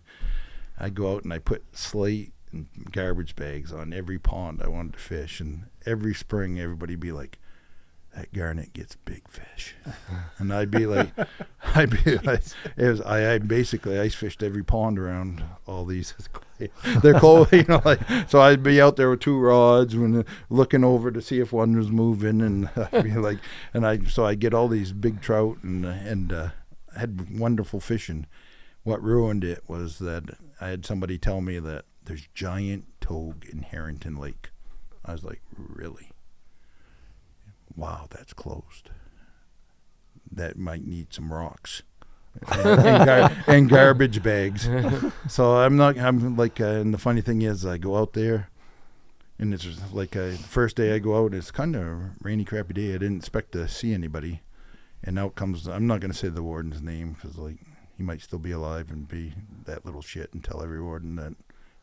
I'd go out and I put slate and garbage bags on every pond I wanted to fish, and every spring everybody'd be like, "That Garnett gets big fish," and I basically ice fished every pond around all these. They're close, so I'd be out there with 2 rods when looking over to see if one was moving, and I'd be like, so I get all these big trout and had wonderful fishing. What ruined it was that I had somebody tell me that there's giant togue in Harrington Lake. I was like, really? Wow, that's closed. That might need some rocks and garbage bags. So I'm like, and the funny thing is, I go out there, and it's like the first day I go out, it's kind of a rainy, crappy day. I didn't expect to see anybody, and out comes, I'm not going to say the warden's name because he might still be alive and be that little shit and tell every warden that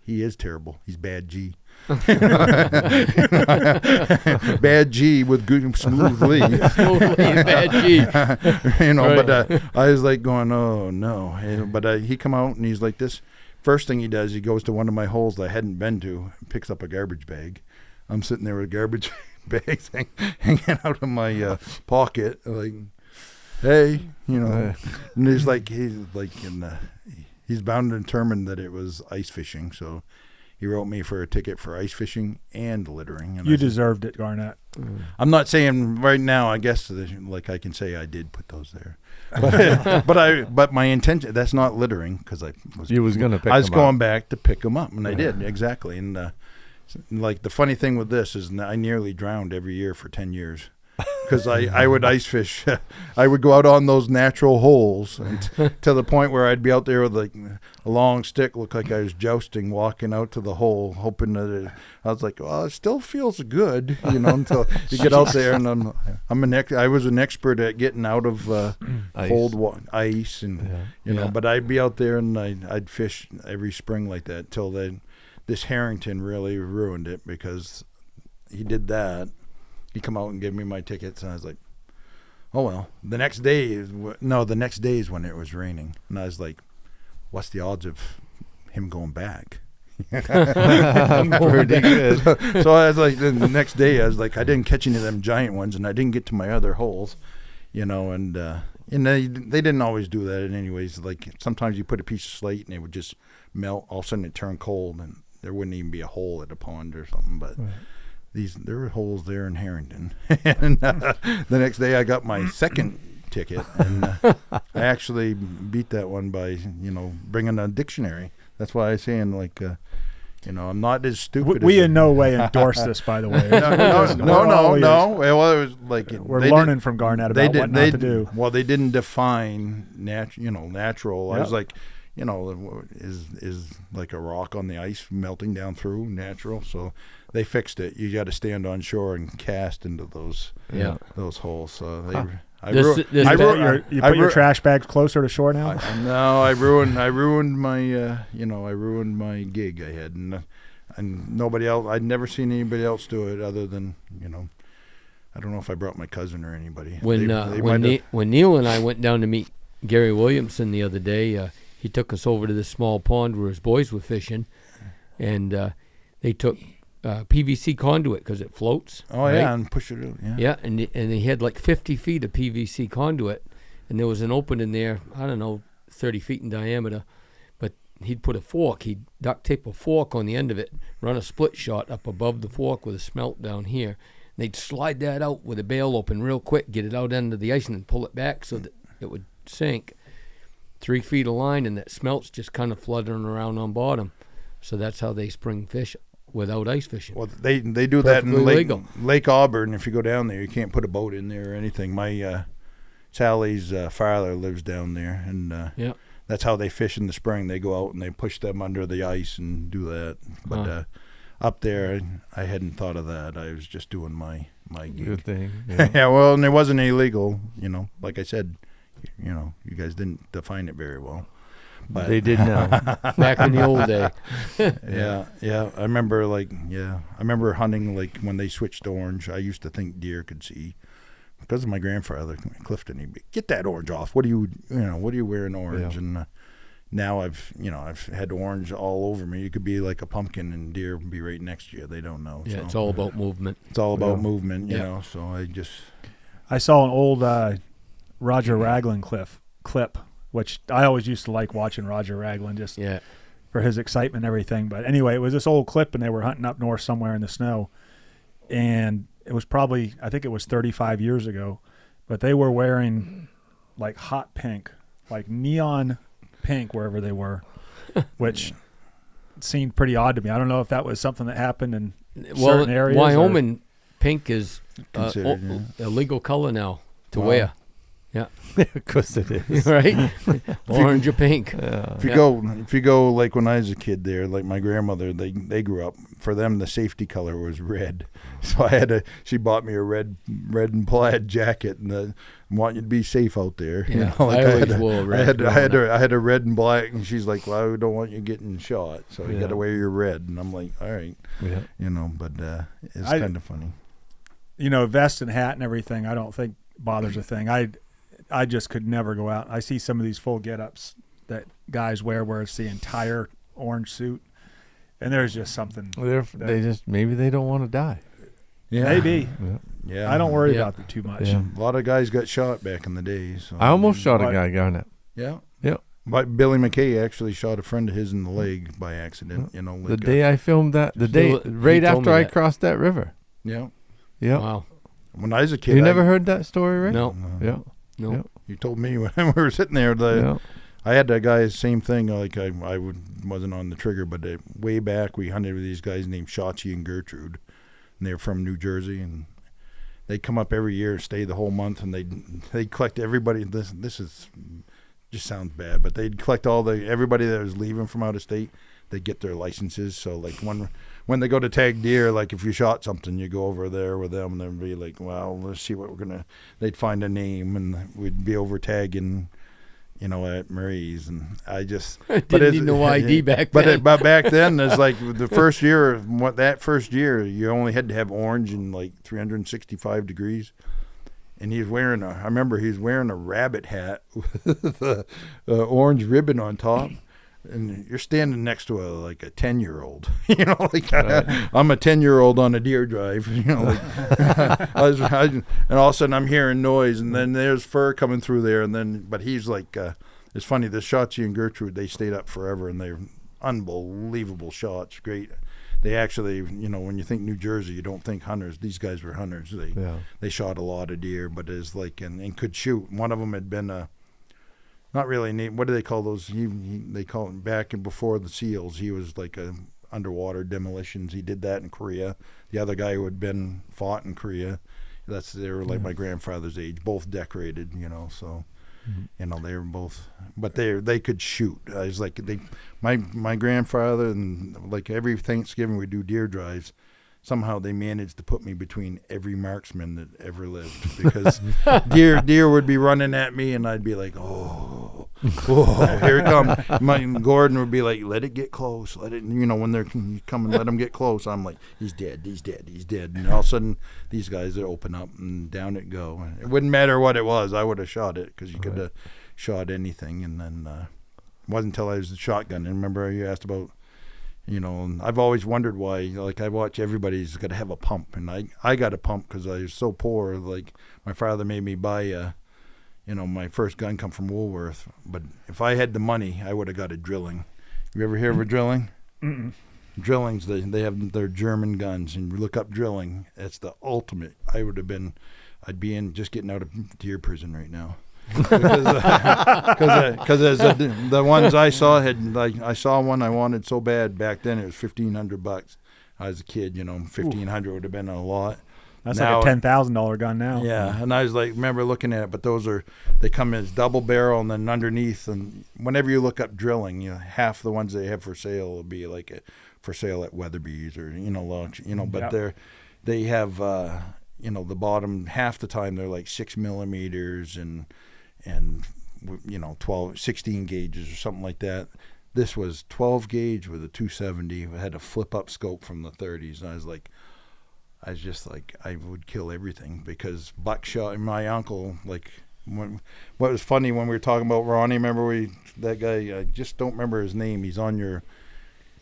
he is terrible. He's bad G. Bad G with good smooth Lee. Bad G. Right. But I was like going, oh no. But he come out and he's like this. First thing he does, he goes to one of my holes that I hadn't been to and picks up a garbage bag. I'm sitting there with garbage bags hanging out of my pocket, like, hey, and he's bound and determined that it was ice fishing, so he wrote me for a ticket for ice fishing and littering. And you deserved it, Garnett. I'm not saying right now. I guess I can say I did put those there, but my intention, that's not littering because I was going back to pick them up, and I did exactly. And like the funny thing with this is I nearly drowned every year for 10 years. Because I would ice fish. I would go out on those natural holes to the point where I'd be out there with like a long stick, look like I was jousting, walking out to the hole, hoping that I was like, well, it still feels good, until you get out there. And I was an expert at getting out of cold ice, and but I'd be out there and I'd fish every spring like that till this Harrington really ruined it because he did that. He come out and gave me my tickets, and I was like, oh, well. The next day is when it was raining. And I was like, what's the odds of him going back? Pretty good. So I was like, the next day, I was like, I didn't catch any of them giant ones, and I didn't get to my other holes, and they didn't always do that anyways. Like, sometimes you put a piece of slate, and it would just melt. All of a sudden, it turned cold, and there wouldn't even be a hole at a pond or something, but... Right. There were holes there in Harrington. And the next day I got my second ticket, and I actually beat that one by, bringing a dictionary. That's why I'm saying, like, I'm not as stupid. We in no way endorse this, by the way. No. Well, it was like we're learning from Garnett about what not to do. Well, they didn't define natural. Yep. I was like, is like a rock on the ice melting down through natural? So they fixed it. You got to stand on shore and cast into those holes. So you put your trash bags closer to shore now? I ruined my gig I had, and and nobody else. I'd never seen anybody else do it other than, I don't know if I brought my cousin or anybody. When Neil and I went down to meet Gary Williamson the other day, he took us over to this small pond where his boys were fishing, and they took PVC conduit because it floats. Oh, right? Yeah, and push it out. Yeah, yeah, and he had like 50 feet of PVC conduit, and there was an opening there, I don't know, 30 feet in diameter, but he'd put he'd duct tape a fork on the end of it, run a split shot up above the fork with a smelt down here. And they'd slide that out with a bail open real quick, get it out under the ice, and then pull it back so that it would sink. 3 feet of line, and that smelt's just kind of fluttering around on bottom. So that's how they spring fish without ice fishing. Well, they do that in Lake Auburn. If you go down there, you can't put a boat in there or anything. My Sally's father lives down there, and that's how they fish in the spring. They go out and they push them under the ice and do that. But up there, I hadn't thought of that. I was just doing my gig. Good thing. Yeah. Yeah, well, and it wasn't illegal. Like I said, you guys didn't define it very well. But they did now. Back in the old day. Yeah. I remember hunting like when they switched to orange. I used to think deer could see. Because of my grandfather, Clifton, he'd be, get that orange off. What are you wearing orange? Yeah. And now I've had orange all over me. You could be like a pumpkin and deer would be right next to you. They don't know. Yeah, so. It's all about movement. It's all about movement, you know. So I saw an old Roger Raglan clip, which I always used to like watching Roger Raglan just for his excitement and everything. But anyway, it was this old clip, and they were hunting up north somewhere in the snow, and it was probably, I think it was 35 years ago, but they were wearing like hot pink, like neon pink wherever they were, which seemed pretty odd to me. I don't know if that was something that happened in certain areas. Wyoming, pink is a legal color now to wear. Yeah, of course it is. Right, orange or pink. If you go like when I was a kid there, like my grandmother, they grew up. For them, the safety color was red, so she bought me a red and plaid jacket, and I want you to be safe out there. Yeah, I always wore red. I had a red and black, and she's like, "Well, I don't want you getting shot, so you got to wear your red." And I'm like, "All right," but it's kind of funny. Vest and hat and everything, I don't think bothers a thing. I just could never go out. I see some of these full get-ups that guys wear where it's the entire orange suit, and there's just something. Maybe they don't want to die. Yeah, maybe. Yeah, I don't worry about it too much. Yeah. A lot of guys got shot back in the day. So I almost shot a guy, Garnett. Yeah. Yep. But Billy McKay actually shot a friend of his in the leg by accident. The day I filmed that, right after I crossed that river. Yeah. Yeah. Wow. When I was a kid, you never heard that story, right? No. Yeah. No. Yep. You told me when we were sitting there. I had that guy, same thing. Like I wasn't on the trigger, but way back we hunted with these guys named Shotzi and Gertrude, and they're from New Jersey, and they come up every year, stay the whole month, and they collect everybody. This is just sounds bad, but they'd collect everybody that was leaving from out of state. They get their licenses. So like when they go to tag deer, like if you shot something, you go over there with them, and they'd be like, well, let's see what they'd find a name, and we'd be over tagging, at Marie's. And I just didn't need no ID back then. But back then, it's like the first year, you only had to have orange in like 365 degrees. And I remember he was wearing a rabbit hat with a orange ribbon on top. And you're standing next to a 10-year-old, I'm a 10-year-old on a deer drive, and all of a sudden I'm hearing noise, and then there's fur coming through there, but he's like, it's funny, the Shotzi and Gertrude, they stayed up forever, and they're unbelievable shots, great. They actually, when you think New Jersey, you don't think hunters. These guys were hunters. They shot a lot of deer, but it's like, and could shoot. One of them had been not really named. What do they call those? They call him back and before the SEALs. He was like a underwater demolitions. He did that in Korea. The other guy who had fought in Korea. They were like my grandfather's age, both decorated. So they were both, but they could shoot. I was like my grandfather, and like every Thanksgiving we do deer drives. Somehow they managed to put me between every marksman that ever lived, because deer would be running at me, and I'd be like, oh. whoa, here it comes. My Gordon would be like, let it get close. Let it, when they're coming, let them get close. I'm like, he's dead. And all of a sudden, these guys would open up and down it go. It wouldn't matter what it was. I would have shot it because you could have shot anything. And then it wasn't until I was a shotgun. And remember you asked about, I've always wondered why, like I watch everybody's got to have a pump. And I got a pump because I was so poor. Like my father made me buy my first gun come from Woolworth. But if I had the money, I would have got a drilling. You ever hear of a drilling? Mm-mm. Drillings, they have their German guns. And you look up drilling, that's the ultimate. I'd be just getting out of deer prison right now. Because the ones I saw I saw one I wanted so bad back then. It was $1,500. I was a kid, $1,500 would have been a lot. That's now, like a $10,000 gun now. Yeah, and I was like, remember looking at it, but they come as double barrel, and then underneath, and whenever you look up drilling, half the ones they have for sale will be like for sale at Weatherby's or but they have the bottom half the time they're like 6 millimeters and 16 gauges or something like that. This was 12 gauge with a 270. It had a flip up scope from the 30s, and I was just like, I would kill everything because buckshot. And my uncle, what was funny when we were talking about Ronnie, remember that guy, I just don't remember his name. He's on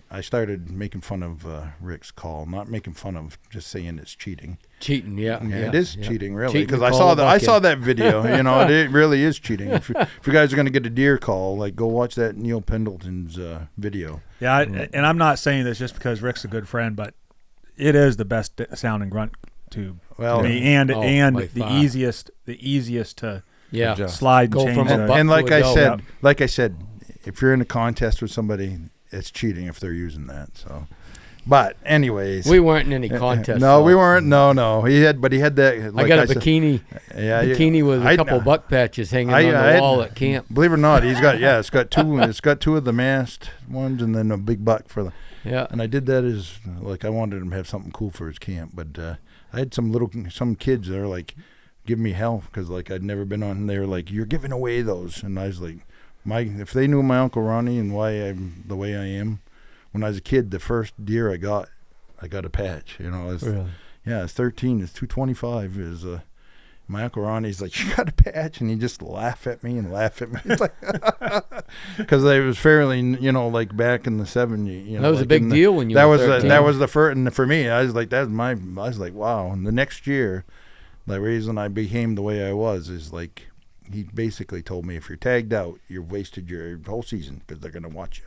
I started making fun of Rick's call, not making fun of, just saying it's cheating. Cheating, yeah. It is cheating, really, because I saw that video. It really is cheating. If you guys are going to get a deer call, go watch that Neil Pendleton's video. Yeah, and I'm not saying this just because Rick's a good friend, but it is the best sounding grunt tube to me, and the easiest to slide and change. And like I said, if you're in a contest with somebody, it's cheating if they're using that. So, but anyways, we weren't in any contest. No, we weren't. No. He had that. I got a bikini. Bikini with a couple buck patches hanging on the wall at camp. Believe it or not, it's got two. It's got two of the mast ones, and then a big buck for the. Yeah. And I did that as I wanted him to have something cool for his camp, but I had some kids that are like giving me hell because I'd never been on. And they were like, "You're giving away those," and I was like. If they knew my Uncle Ronnie and why I'm the way I am, when I was a kid, the first deer I got a patch. Really? Yeah, it's 13. It's 225. Is my Uncle Ronnie's like, you got a patch, and he just laugh at me. It's like because it was fairly, back in the 70s. That was a big deal when you were 13. That was the first, and for me, I was like, wow. And the next year, the reason I became the way I was is he basically told me, if you're tagged out, you've wasted your whole season because they're going to watch you.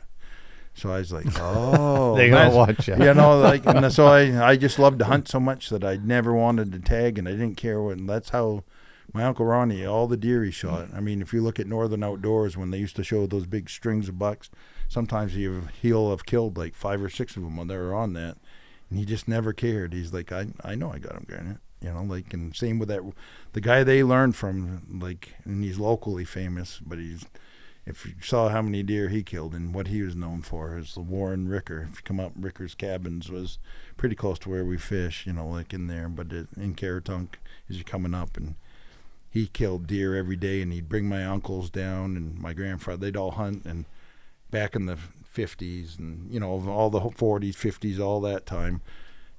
So I was like, oh. They're going to watch you. And so I just loved to hunt so much that I never wanted to tag, and I didn't care what. And that's how my Uncle Ronnie, all the deer he shot. I mean, if you look at Northern Outdoors, when they used to show those big strings of bucks, sometimes he'll have killed 5 or 6 of them when they were on that. And he just never cared. He's like, I know I got him, Garnett. And same with that, the guy they learned from, and he's locally famous, but if you saw how many deer he killed and what he was known for is the Warren Ricker. If you come up, Ricker's Cabins was pretty close to where we fish, in there, but in Caratunk as you're coming up, and he killed deer every day, and he'd bring my uncles down and my grandfather, they'd all hunt, and back in the 50s and, all the 40s, 50s, all that time,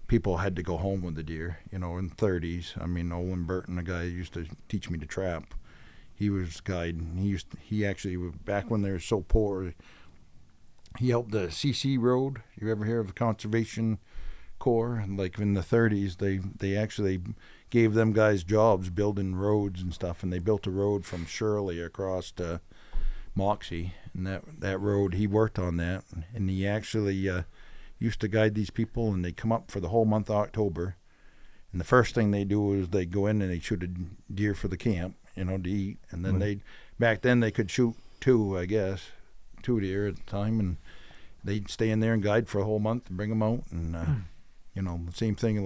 people had to go home with the deer, in 30s. I mean, Olin Burton, a guy who used to teach me to trap, he was guide. He actually, back when they were so poor, he helped the CC Road. You ever hear of the Conservation Corps? And in the 30s, they actually gave them guys jobs building roads and stuff, and they built a road from Shirley across to Moxie, and that road, he worked on that, and he actually used to guide these people, and they come up for the whole month of October, and the first thing they do is they go in and they shoot a deer for the camp, to eat, and then back then they could shoot 2 deer at the time, and they'd stay in there and guide for a whole month and bring them out, and the same thing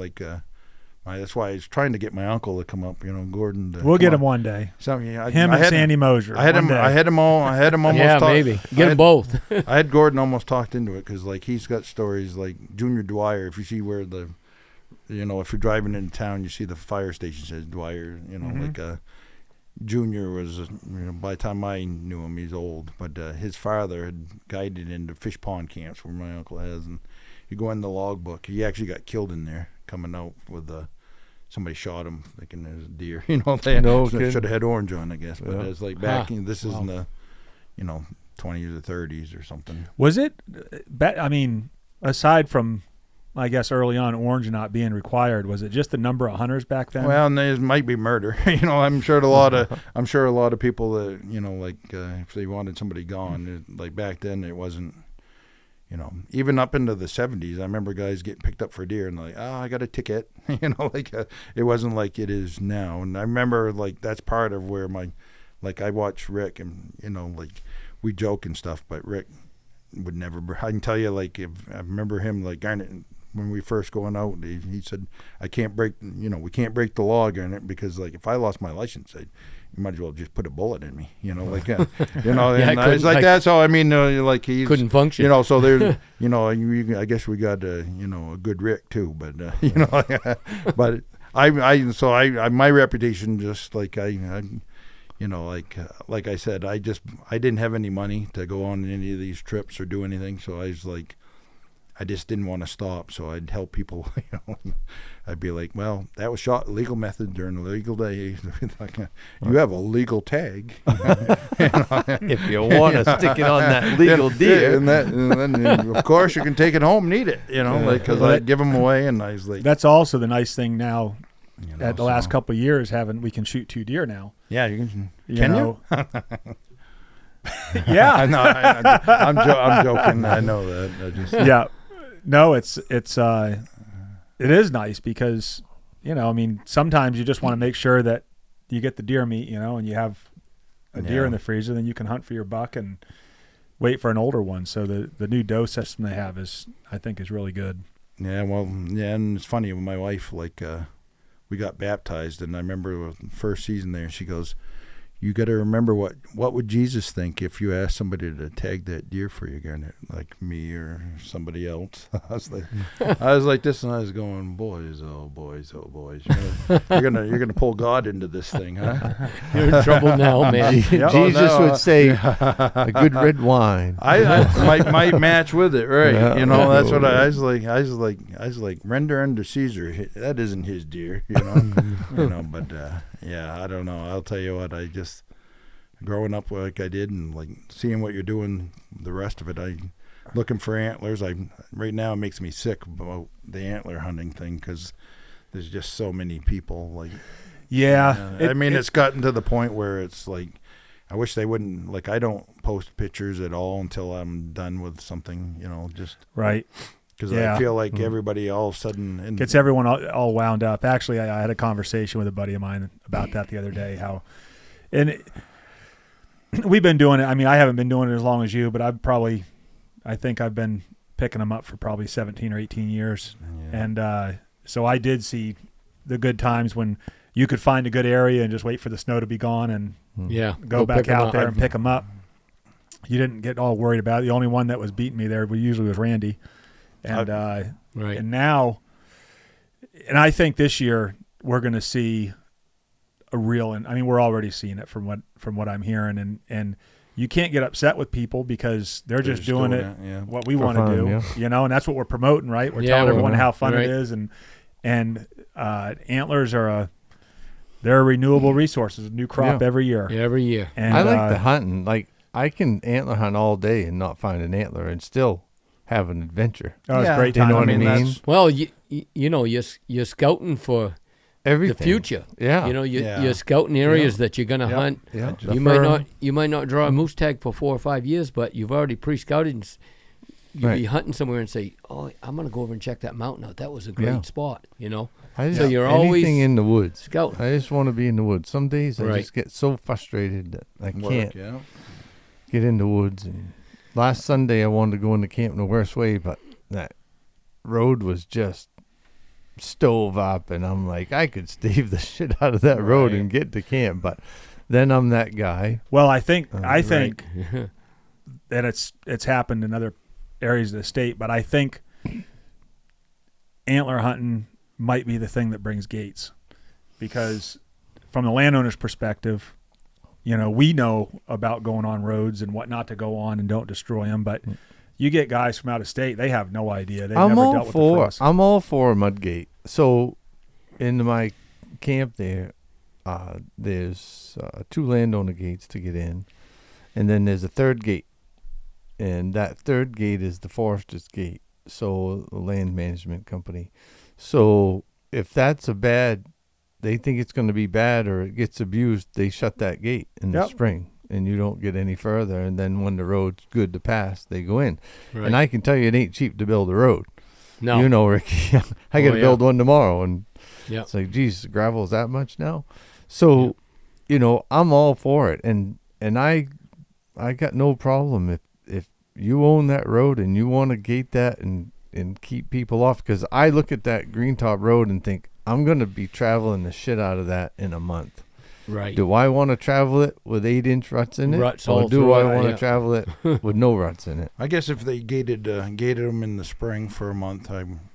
that's why I was trying to get my uncle to come up, Gordon. We'll get him one day. So, Sandy Mosier. I had him almost. Yeah, maybe. Get them both. I had Gordon almost talked into it because he's got stories like Junior Dwyer. If you see where if you're driving into town, you see the fire station says Dwyer. Junior was, by the time I knew him, he's old, but his father had guided into fish pond camps where my uncle has, and you go in the logbook. He actually got killed in there coming out with somebody shot him thinking it was a deer. They should have had orange on, I guess. But it's like back in, this is in the, 20s or 30s or something. Was it, I mean, aside from, I guess, early on orange not being required, was it just the number of hunters back then? Well, and there might be murder. I'm sure a lot of people that, if they wanted somebody gone, like back then it wasn't, even up into the 70s, I remember guys getting picked up for deer and like, I got a ticket, it wasn't like it is now. And I remember like that's part of where I watched Rick and, we joke and stuff, but Rick would never, I can tell you, like, if I remember him, like Garnett, when we first going out, he said, we can't break the law, Garnett, because like if I lost my license, you might as well just put a bullet in me, and it's like that. So I mean, like he couldn't function, so there's, I guess we got a good Rick too, but but I my reputation, just like like I said, I didn't have any money to go on any of these trips or do anything, so I was like, I just didn't want to stop, so I'd help people. I'd be like, well, that was shot legal method during a legal day. You have a legal tag. If you want to stick it on that legal deer. And then, of course, you can take it home and eat it, because I'd give them away, and I was like. That's also the nice thing now. At the last couple of years, we can shoot 2 deer now. Yeah, you can. Can you? Yeah. No, I'm joking. I know that. Yeah. No, it is nice because, sometimes you just want to make sure that you get the deer meat, and you have a deer in the freezer, then you can hunt for your buck and wait for an older one. So the new doe system they have I think is really good. Yeah, well, yeah, and it's funny with my wife, like, we got baptized, and I remember the first season there, she goes, you got to remember what would Jesus think if you asked somebody to tag that deer for you, Garnett, like me or somebody else. I was like this, and I was going, boys, oh boys, oh boys, you're gonna pull God into this thing, huh? You're in trouble now, man. Jesus would say, a good red wine. I might match with it, right? That's what I was like. I was like, render unto Caesar. That isn't his deer, But yeah, I don't know. I'll tell you what, I just, growing up like I did and like seeing what you're doing, the rest of it, looking for antlers. Right now it makes me sick about the antler hunting thing because there's just so many people. Like, yeah, it's gotten to the point where it's like, I wish they wouldn't, like, I don't post pictures at all until I'm done with something, just right. Because I feel like everybody all of a sudden gets everyone all wound up. Actually, I had a conversation with a buddy of mine about that the other day. We've been doing it. I mean, I haven't been doing it as long as you, but I think I've been picking them up for probably 17 or 18 years. Yeah. And so I did see the good times when you could find a good area and just wait for the snow to be gone and go back out there and pick them up. You didn't get all worried about it. The only one that was beating me there usually was Randy. And right. And now, and I think this year we're going to see a real, and I mean we're already seeing it from what I'm hearing, and you can't get upset with people because they're just doing it what we want to do, and that's what we're promoting, right? We're telling everyone how fun it is, and antlers are they're a renewable resource, a new crop every year. Yeah, every year. And I like the hunting. Like I can antler hunt all day and not find an antler and still have an adventure. Oh, it's great time. You know what I mean? Well, you're scouting for everything. The future. Yeah. You're scouting areas that you're gonna hunt. Yeah. You might not draw a moose tag for 4 or 5 years, but you've already pre-scouted and you'll be hunting somewhere and say, "Oh, I'm gonna go over and check that mountain out. That was a great spot." So you're always anything in the woods. Scouting. I just want to be in the woods. Some days I just get so frustrated that I can't get in the woods. And last Sunday I wanted to go into camp in the worst way, but that road was just stove up, and I'm like, I could stave the shit out of that road and get to camp, but then I'm that guy. Well, I think that it's happened in other areas of the state, but I think antler hunting might be the thing that brings gates, because from the landowner's perspective, we know about going on roads and what not to go on and don't destroy them, but you get guys from out of state, they have no idea. They've never dealt with the frost. I'm all for a mud gate. So in my camp there, there's 2 landowner gates to get in, and then there's a third gate, and that third gate is the forester's gate, so the land management company. So if that's they think it's going to be bad or it gets abused, they shut that gate in the spring, and you don't get any further. And then when the road's good to pass, they go in. Right. And I can tell you, it ain't cheap to build a road. No, Ricky, I got to build one tomorrow, and it's like, geez, gravel's that much now. So, I'm all for it, and I got no problem if you own that road and you want to gate that and keep people off, because I look at that Green Top Road and think, I'm going to be traveling the shit out of that in a month. Right. Do I want to travel it with 8-inch ruts in it? Or do I want to travel it with no ruts in it? I guess if they gated them in the spring for a month,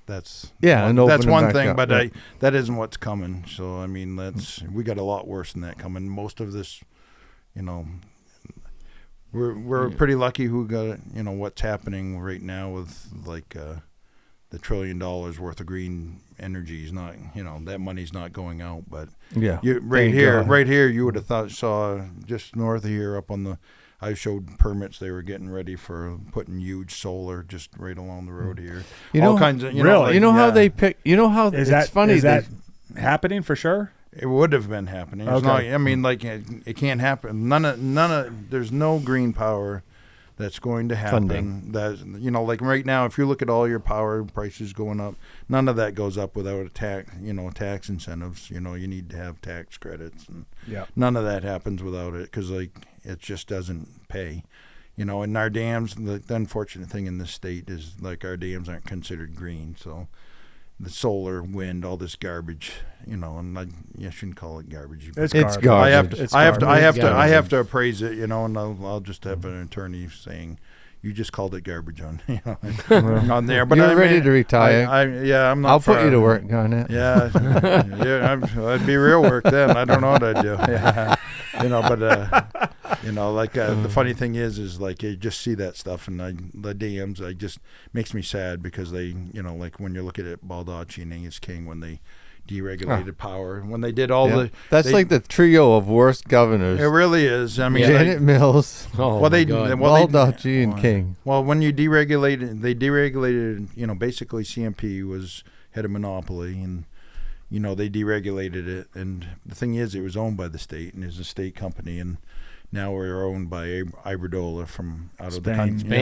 that's one thing. Up, but that isn't what's coming. So I mean, we got a lot worse than that coming. Most of this, we're pretty lucky who got what's happening right now with the $1 trillion worth of green energy is not, that money's not going out. But right here, you would have saw just north of here up on I showed permits they were getting ready for putting huge solar just right along the road here. All kinds of, really? How they pick, it's funny. Is that happening for sure? It would have been happening. It's not, it can't happen. There's no green power that's going to happen. Funding. That right now, if you look at all your power prices going up, none of that goes up without a tax incentives. You need to have tax credits, and none of that happens without it, because it just doesn't pay. And our dams, the unfortunate thing in this state is our dams aren't considered green, so the solar, wind, all this garbage, and I shouldn't call it garbage. It's garbage. I have to appraise it, and I'll just have an attorney saying, you just called it garbage on there. But you're ready to retire. I'm not. I'll put you to work, Garnett. Yeah, I'd be real work then. I don't know what I'd do. The funny thing is you just see that stuff, and the dams, just makes me sad, because they, when you look at it, Baldacci and Angus King, when they deregulated power, when they did that's like the trio of worst governors. It really is. I mean, Janet Mills, Baldacci and King. Well, when they deregulated, basically CMP had a monopoly, and they deregulated it, and the thing is, it was owned by the state, and it was a state company, and now we're owned by Iberdrola from out of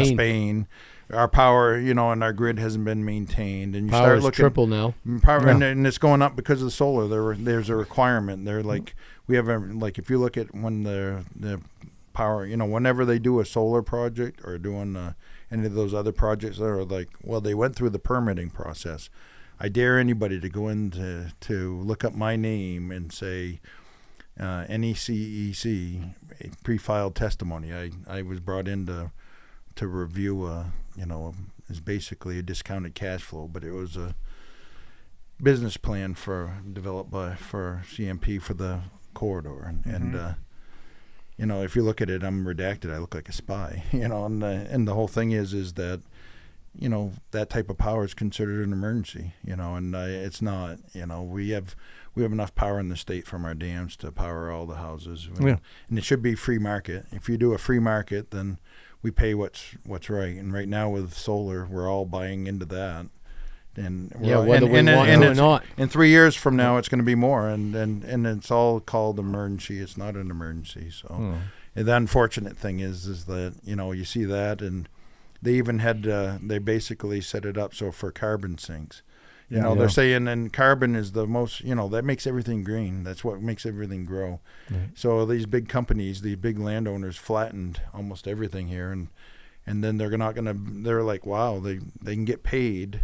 Spain. Our power, and our grid hasn't been maintained, and you Power's start looking triple now. And it's going up because of the solar. There's a requirement. They're we have if you look at when the power, whenever they do a solar project or doing any of those other projects, they're they went through the permitting process. I dare anybody to go in to look up my name and say NECEC pre-filed testimony. I was brought in to review is basically a discounted cash flow, but it was a business plan developed for CMP for the corridor, and if you look at it, I'm redacted. I look like a spy, and the whole thing is that that type of power is considered an emergency, and it's not. We have enough power in the state from our dams to power all the houses, and it should be free market. If you do a free market, then we pay what's right. And right now with solar, we're all buying into that. And whether we want to or not. In 3 years from now, it's going to be more, and it's all called emergency. It's not an emergency. So the unfortunate thing is that you see that, and they even had they basically set it up so for carbon sinks. They're saying, and carbon is the most, that makes everything green. That's what makes everything grow. Right. So these big companies, these big landowners flattened almost everything here. And then they're like, wow, they can get paid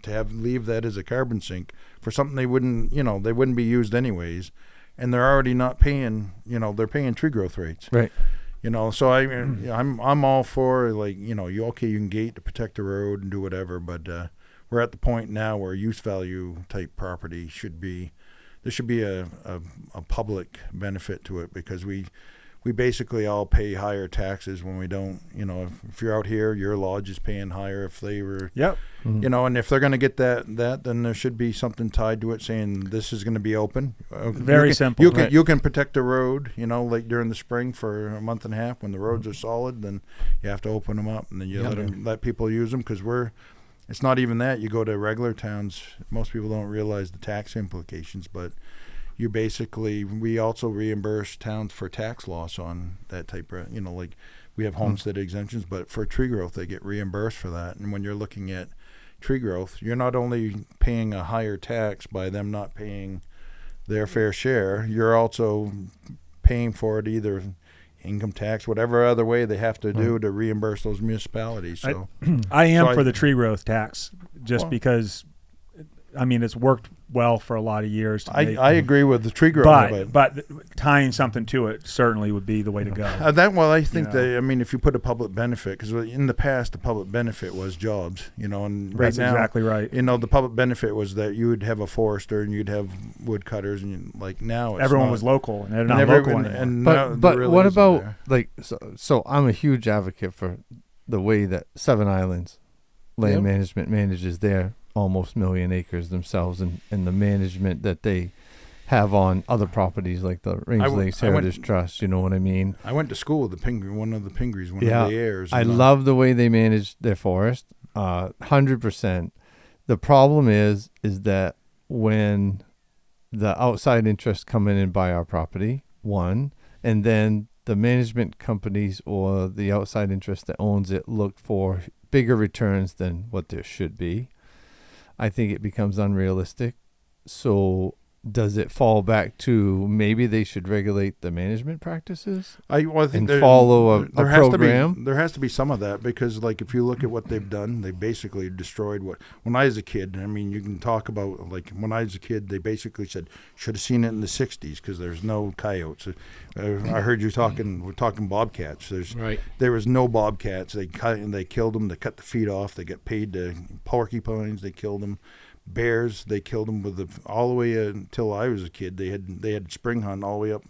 to leave that as a carbon sink for something they wouldn't be used anyways. And they're already not paying, they're paying tree growth rates. Right. So I'm all for you can gate to protect the road and do whatever, but we're at the point now where use value type property should be there should be a public benefit to it, because we basically all pay higher taxes when we don't, if you're out here, your lodge is paying higher if they were, Yep. Mm-hmm. And if they're going to get that, then there should be something tied to it saying this is going to be open. Very simple. You can protect the road, like during the spring for a month and a half when the roads are solid, then you have to open them up and then you let people use them, because it's not even that. You go to regular towns, most people don't realize the tax implications, but we also reimburse towns for tax loss on that type of, like we have homestead exemptions, but for tree growth, they get reimbursed for that. And when you're looking at tree growth, you're not only paying a higher tax by them not paying their fair share, you're also paying for it either income tax, whatever other way they have to do to reimburse those municipalities. So I am for the tree growth tax because, it's worked well for a lot of years. I agree with the tree growth, but tying something to it certainly would be the way to go. I think that if you put a public benefit, because in the past the public benefit was jobs, and that's right now, exactly right. The public benefit was that you would have a forester and you'd have woodcutters, and now it's everyone was local, and they're not local anymore. But really what about so I'm a huge advocate for the way that Seven Islands Land Management manages their almost million acres themselves, and the management that they have on other proproperties like the Range Lakes Heritage Trust. You know what I mean? I went to school with one of the Pingrees, one of the heirs. I love the way they manage their forest, 100%. The problem is that when the outside interests come in and buy our property, one, and then the management companies or the outside interest that owns it look for bigger returns than what there should be, I think it becomes unrealistic. So does it fall back to maybe they should regulate the management practices I think and follow a program? There has to be some of that, because if you look at what they've done, they basically destroyed when I was a kid, you can talk about, when I was a kid, they basically said, should have seen it in the 60s because there's no coyotes. I heard you we're talking bobcats. There was no bobcats. They killed them. They cut the feet off. They got paid to porcupines. They killed them. Bears, they killed them all the way until I was a kid. They had spring hunt all the way up,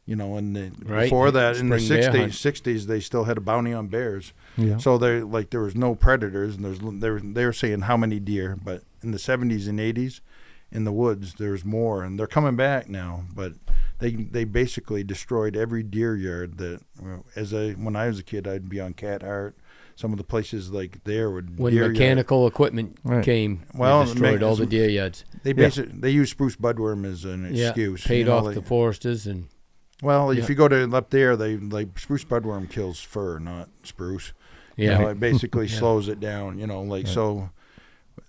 before that in the 60s they still had a bounty on bears. Yeah. So there was no predators, and they were saying how many deer, but in the 70s and 80s in the woods there's more, and they're coming back now. But they basically destroyed every deer yard that when I was a kid I'd be on Cat Heart. Some of the places there would when mechanical equipment came, they destroyed all the deer yards. They use spruce budworm as an excuse. Paid off the foresters and. Well, if you go to up there, spruce budworm kills fir, not spruce. Yeah, it basically slows it down. So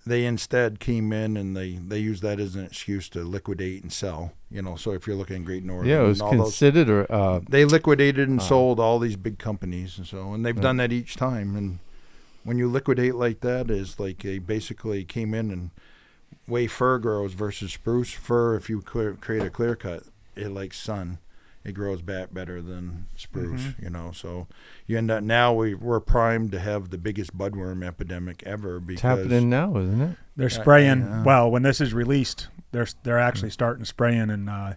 they instead came in and they used that as an excuse to liquidate and sell. So if you're looking at Great Northern, it was considered they liquidated and sold all these big companies, and they've done that each time. And when you liquidate like that, is they basically came in and way fir grows versus spruce. Fir, if you create a clear cut, it likes sun. It grows back better than spruce, So you end up now we're primed to have the biggest budworm epidemic ever. Because it's happening now, isn't it? They're spraying. Well, when this is released, they're actually starting spraying. And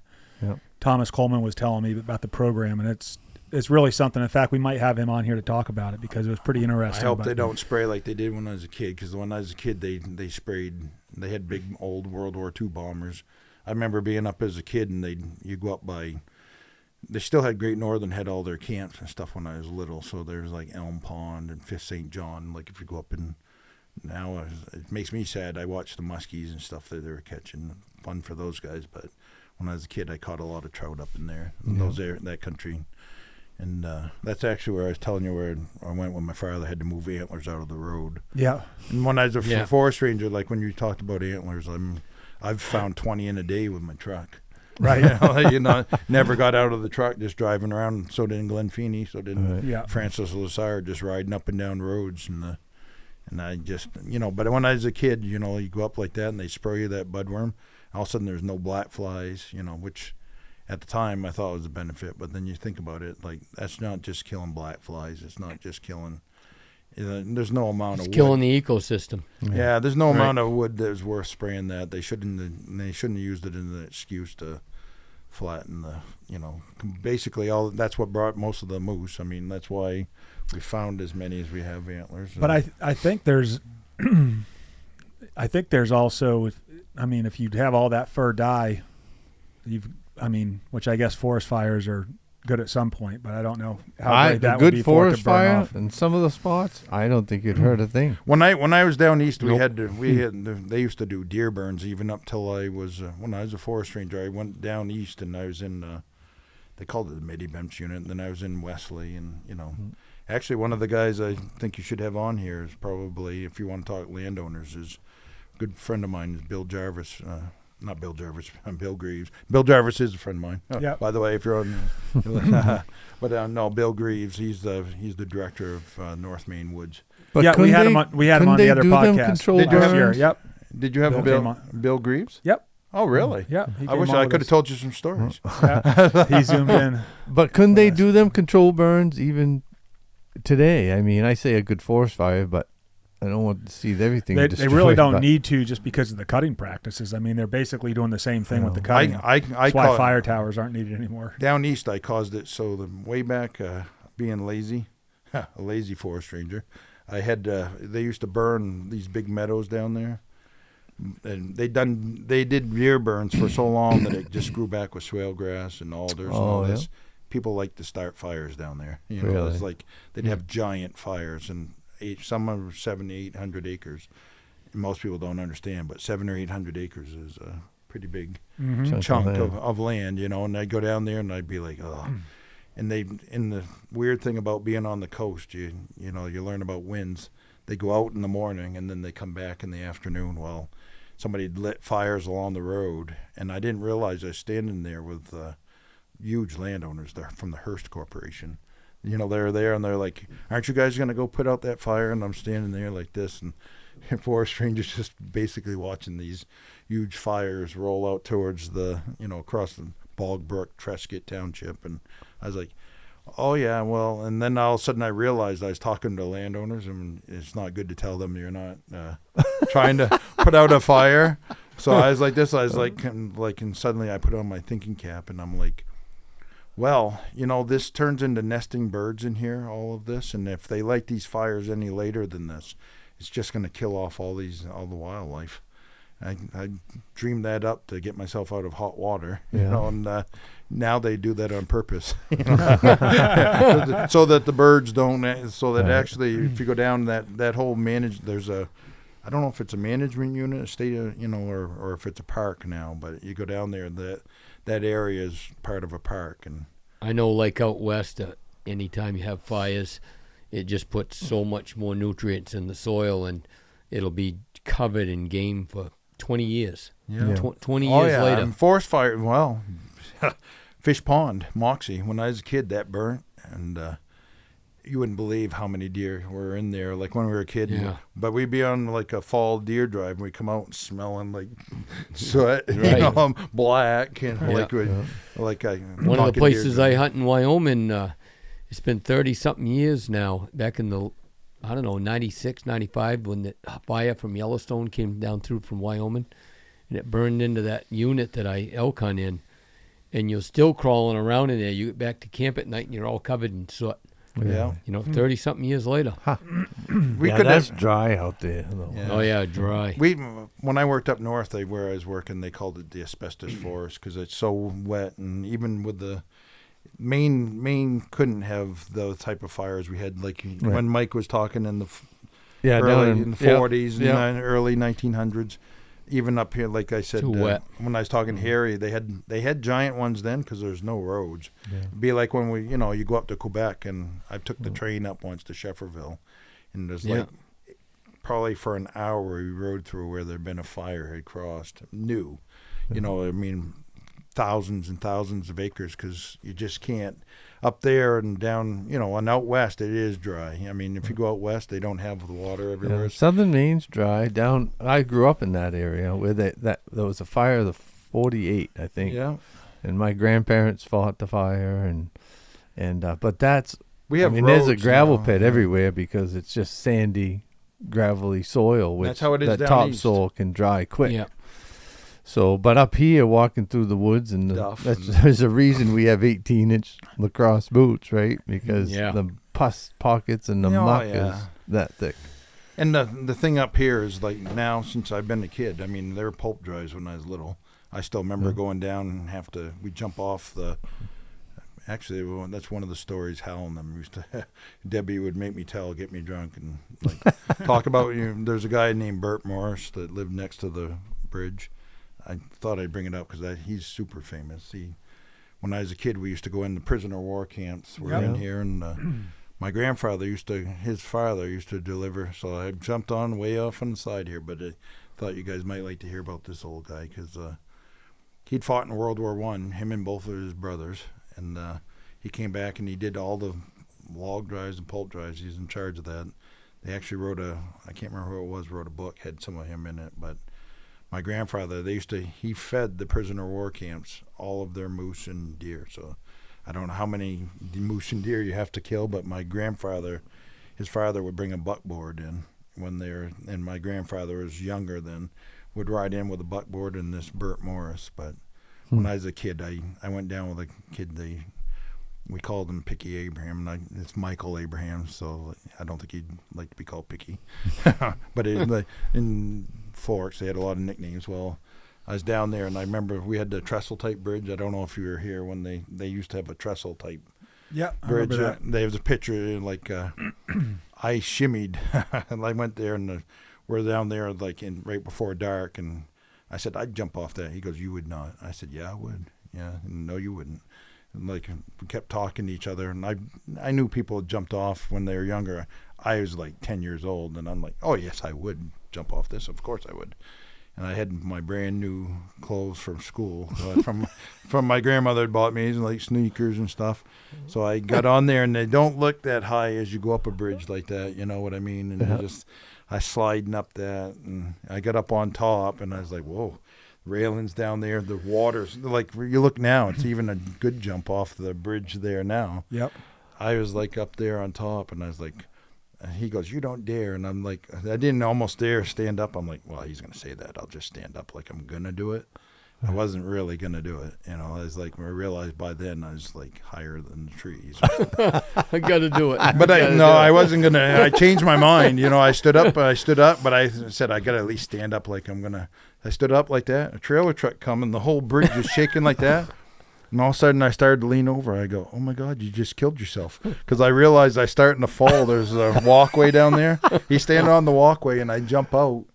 Thomas Coleman was telling me about the program, and it's really something. In fact, we might have him on here to talk about it because it was pretty interesting. I hope they don't spray like they did when I was a kid, because when I was a kid, they sprayed. They had big old World War II bombers. I remember being up as a kid, and you go up by. They still had Great Northern, had all their camps and stuff when I was little. So there's Elm Pond and Fifth St. John. If you go up now it makes me sad. I watch the muskies and stuff that they were catching. Fun for those guys. But when I was a kid, I caught a lot of trout up in there, that country. And that's actually where I was telling you where I went when my father had to move antlers out of the road. Yeah. And when I was a forest ranger, when you talked about antlers, I've found 20 in a day with my truck. Right. Never got out of the truck, just driving around. So didn't Glenn Feeney. So didn't Francis Lazar, just riding up and down roads. And I just, but when I was a kid, you go up like that and they spray you that budworm. All of a sudden there's no black flies, which at the time I thought was a benefit. But then you think about it, that's not just killing black flies. It's not just killing, There's no amount It's of killing wood. the ecosystem. Yeah, there's no Right. amount of wood that's worth spraying that. They shouldn't have used it as an excuse to flatten the, basically that's what brought most of the moose. I mean, that's why we found as many as we have antlers. But I think there's also, I mean, if you have all that fur die, which I guess forest fires are good at some point, but I don't know how great that would be for it to burn fire off. in some of the spots, I don't think it hurt a thing. When I was down east, Nope. they used to do deer burns even up till I was when I was a forest ranger. I went down east and I was in they called it the Midi-Bench unit. And then I was in Wesley, and actually one of the guys I think you should have on here is probably, if you want to talk landowners, is a good friend of mine is Bill Jarvis. Not Bill Jarvis, I'm Bill Greaves. Bill Jarvis is a friend of mine. Yep. By the way, if you're on, but no, Bill Greaves. He's the director of North Maine Woods. But Yeah, we had him couldn't on the they other do them podcast controlled Did you have last year. burns? Yep. Did you have Bill Bill came Bill Greaves? Yep. Oh, really? Yeah. I wish I could have told you some stories. Yeah. He zoomed in. But couldn't they do them controlled burns even today? I mean, I say a good forest fire, but I don't want to see everything They destroyed. really don't but- need to, just because of the cutting practices. I mean, they're basically doing the same thing with the cutting. I That's why fire towers aren't needed anymore. down east. I caused it so the way back, being lazy, a lazy forest ranger. I had they used to burn these big meadows down there, and they did deer burns for so long that it just grew back with swale grass and alders and all yeah. this. People like to start fires down there. It's Really? like they'd have giant fires, and some are 700 to 800 acres. Most people don't understand, but 700 or 800 acres is a pretty big chunk of land, and I'd go down there and I'd be like, oh. And the weird thing about being on the coast, you learn about winds. They go out in the morning and then they come back in the afternoon. Well, somebody had lit fires along the road, and I didn't realize I was standing there with huge landowners there from the Hearst Corporation. They're there and they're like, aren't you guys going to go put out that fire? And I'm standing there like this, and forest rangers just basically watching these huge fires roll out towards the, across the Bog Brook, Trescott Township. And I was like, oh, yeah, well, and then all of a sudden I realized I was talking to landowners, and it's not good to tell them you're not trying to put out a fire. So I was like this, and suddenly I put on my thinking cap, and I'm like, well, this turns into nesting birds in here, all of this, and if they light these fires any later than this, it's just going to kill off all the wildlife. I dreamed that up to get myself out of hot water, and now they do that on purpose, so that the birds don't. So that actually, if you go down that whole there's I don't know if it's a management unit, a state, or if it's a park now. But you go down there, that area is part of a park, and I know, like out west, anytime you have fires, it just puts so much more nutrients in the soil, and it'll be covered in game for 20 years. Yeah. 20 years later. And forest fire, well, Fish Pond, Moxie, when I was a kid, that burnt, and you wouldn't believe how many deer were in there, like when we were a kid. Yeah. But we'd be on like a fall deer drive, and we'd come out smelling like sweat, Right. black, and Yeah. One of the places I hunt in Wyoming, it's been 30-something years now, back in the, 96, 95, when the fire from Yellowstone came down through from Wyoming, and it burned into that unit that I elk hunt in, and you're still crawling around in there. You get back to camp at night, and you're all covered in soot. Yeah. 30-something years later. That's dry out there. Though. Yeah. Oh, yeah, dry. When I worked up north, where I was working, they called it the asbestos forest because it's so wet, and even with the Maine couldn't have the type of fires we had, like when Mike was talking in the early in the 40s and early 1900s. Even up here, like I said, Too wet. When I was talking to Harry, they had giant ones then because there's no roads. Yeah. It'd be like when you go up to Quebec, and I took the train up once to Shefferville, and there's like probably for an hour we rode through where there'd been a fire had crossed. New, thousands and thousands of acres because you just can't. Up there and down, and out west, it is dry. I mean, if you go out west, they don't have the water everywhere. Yeah. Southern Maine's dry. Down, I grew up in that area where there was a fire of the 48, I think. Yeah. And my grandparents fought the fire, and but that's We have there's a roads gravel now, pit yeah. everywhere because it's just sandy, gravelly soil, which That's how it is that down topsoil east. can dry quick. Yeah. So, but up here, walking through the woods, and there's a reason we have 18-inch lacrosse boots, right? Because the pus pockets and the muck is that thick. And the thing up here is like now, since I've been a kid, I mean, there were pulp drives when I was little. I still remember going down and we jump off the. Actually, that's one of the stories Hal and them used to. Debbie would make me get me drunk, and like talk about. There's a guy named Bert Morris that lived next to the bridge. I thought I'd bring it up because he's super famous. When I was a kid, we used to go into prisoner of war camps. We're in here, and my grandfather his father used to deliver. So I jumped on way off on the side here, but I thought you guys might like to hear about this old guy because he'd fought in World War I, him and both of his brothers, and he came back and he did all the log drives and pulp drives. He's in charge of that. They actually wrote I can't remember who it was, wrote a book, had some of him in it, but my grandfather, he fed the prisoner of war camps all of their moose and deer. So I don't know how many moose and deer you have to kill, but my grandfather, his father would bring a buckboard in and my grandfather was younger then, would ride in with a buckboard and this Bert Morris. But when I was a kid, I went down with a kid, we called him Picky Abraham, and it's Michael Abraham, so I don't think he'd like to be called Picky. But in Forks, they had a lot of nicknames. Well, I was down there, and I remember we had the trestle-type bridge. I don't know if you were here when they used to have a trestle-type bridge. There was a picture, like, I shimmied, and I went there, and we're down there, like, right before dark, and I said, I'd jump off that. He goes, you would not. I said, yeah, I would. Yeah, no, you wouldn't. And like we kept talking to each other, and I knew people had jumped off when they were younger. I was like 10 years old, and I'm like, oh yes, I would jump off this. Of course I would. And I had my brand new clothes from school from my grandmother had bought me, like sneakers and stuff. So I got on there, and they don't look that high as you go up a bridge like that. You know what I mean? And I sliding up that, and I got up on top, and I was like, whoa. Railings down there, the water's like you look now, it's even a good jump off the bridge there now. Yep. I was like up there on top, and I was like, he goes, you don't dare. And I'm like, I didn't almost dare stand up. I'm like, well, he's going to say that. I'll just stand up like I'm going to do it. I wasn't really going to do it. You know, I was like, I realized by then I was like higher than the trees. I got to do it. But I wasn't going to. I changed my mind. You know, I stood up, but I said, I got to at least stand up like I'm going to. I stood up like that. A trailer truck coming. The whole bridge was shaking like that. And all of a sudden, I started to lean over. I go, oh, my God, you just killed yourself. Because I realized I starting to fall. There's a walkway down there. He's standing on the walkway, and I jump out.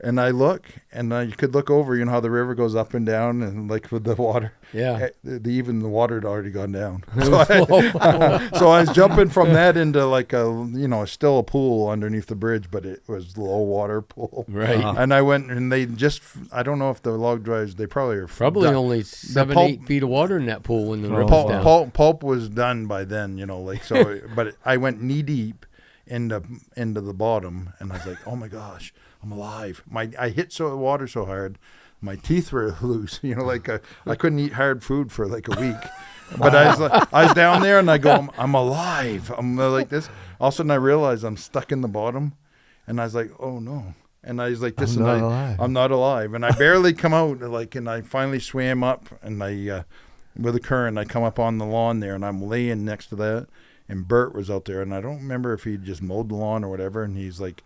And I look, and you could look over. You know how the river goes up and down, and like with the water. Yeah. Even the water had already gone down. So I was jumping from that into like still a pool underneath the bridge, but it was low water pool. Right. And I went, and I don't know if the log drives, they probably are. Only 8 feet of water in that pool when the river was down. Pulp was done by then, but I went knee deep into the bottom, and I was like, oh my gosh. I'm alive. I hit the water so hard, my teeth were loose. I couldn't eat hard food for like a week. But I was down there, and I go, I'm alive. I'm like this. All of a sudden, I realized I'm stuck in the bottom, and I was like, oh no. And I was like, this, I'm not alive. And I barely come out, and I finally swam up, and with the current, I come up on the lawn there, and I'm laying next to that, and Bert was out there, and I don't remember if he just mowed the lawn or whatever, and he's like,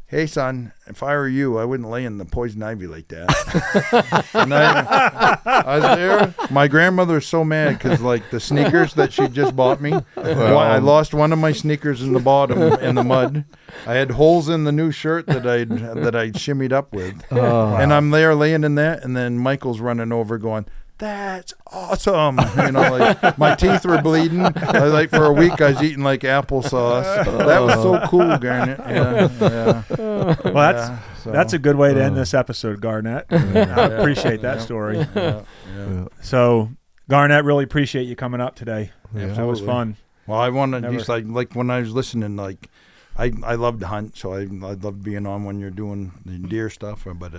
hey, son, if I were you, I wouldn't lay in the poison ivy like that. And I was there. My grandmother was so mad because, like, the sneakers that she just bought me, I lost one of my sneakers in the bottom in the mud. I had holes in the new shirt that I'd shimmied up with. And I'm there laying in that, and then Michael's running over going, that's awesome. Like my teeth were bleeding. Like for a week I was eating like applesauce. That was so cool, Garnett. Yeah. Well, that's a good way to end this episode, Garnett. I appreciate that story. So, Garnett, really appreciate you coming up today. That was fun. Well, I want to just like when I was listening, like I love to hunt, so I love being on when you're doing the deer stuff, but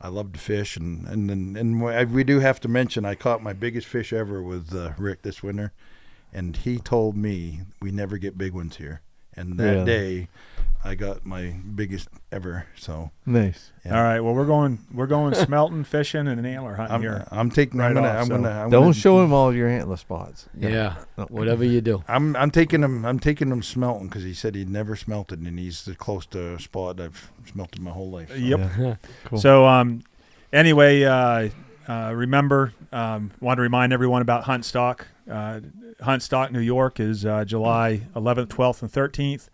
I love to fish, and we do have to mention I caught my biggest fish ever with Rick this winter, and he told me we never get big ones here. And that day, I got my biggest ever. So nice. Yeah. All right. Well, we're going smelting, fishing, and antler hunting here. I'm taking. I'm gonna. Don't show him all your antler spots. Yeah. Whatever you do. I'm taking him smelting because he said he'd never smelted, and he's the close to a spot I've smelted my whole life. So. Yep. Yeah. Cool. So anyway, remember, want to remind everyone about Hunt Stock. Hunt Stock, New York is July 11th, 12th, and 13th.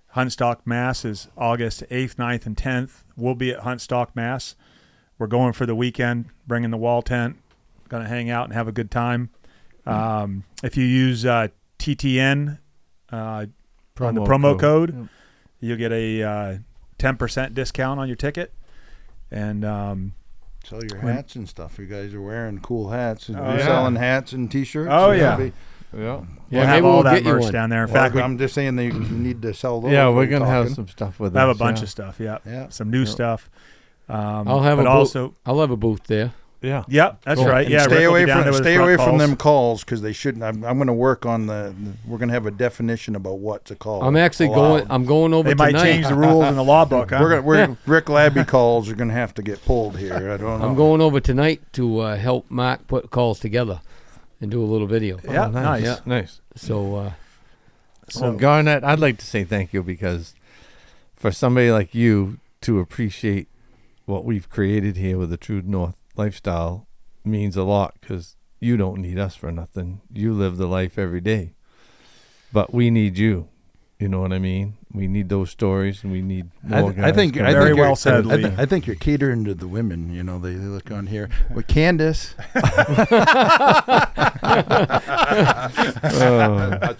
Hunt Stock, Mass is August 8th, 9th, and 10th. We'll be at Hunt Stock, Mass. We're going for the weekend, bringing the wall tent, going to hang out and have a good time. If you use TTN on the promo code, you'll get a 10% discount on your ticket. And sell your hats and stuff. You guys are wearing cool hats. You're selling hats and T-shirts. Oh, yeah. Yeah. We'll have all that merch down there. In fact, I'm just saying that you need to sell those. Yeah, we're going to have some stuff with us. I have a bunch of stuff, yeah. Some new stuff. I'll have a booth there. Yeah. Yep, that's right. And yeah, stay away from them calls because they shouldn't. I'm going to work on we're going to have a definition about what's a call. I'm actually going over tonight. They might change the rules in the law book, huh? Rick Labby calls are going to have to get pulled here. I don't know. I'm going over tonight to help Mark put calls together and do a little video. Yeah, nice. Yeah. Nice. So Garnett, I'd like to say thank you because for somebody like you to appreciate what we've created here with the True North lifestyle means a lot because you don't need us for nothing. You live the life every day. But we need you. You know what I mean? We need those stories, and we need more guys. I think very well said, Lee. I think you're catering to the women. You know, they look on here. With Candace. That's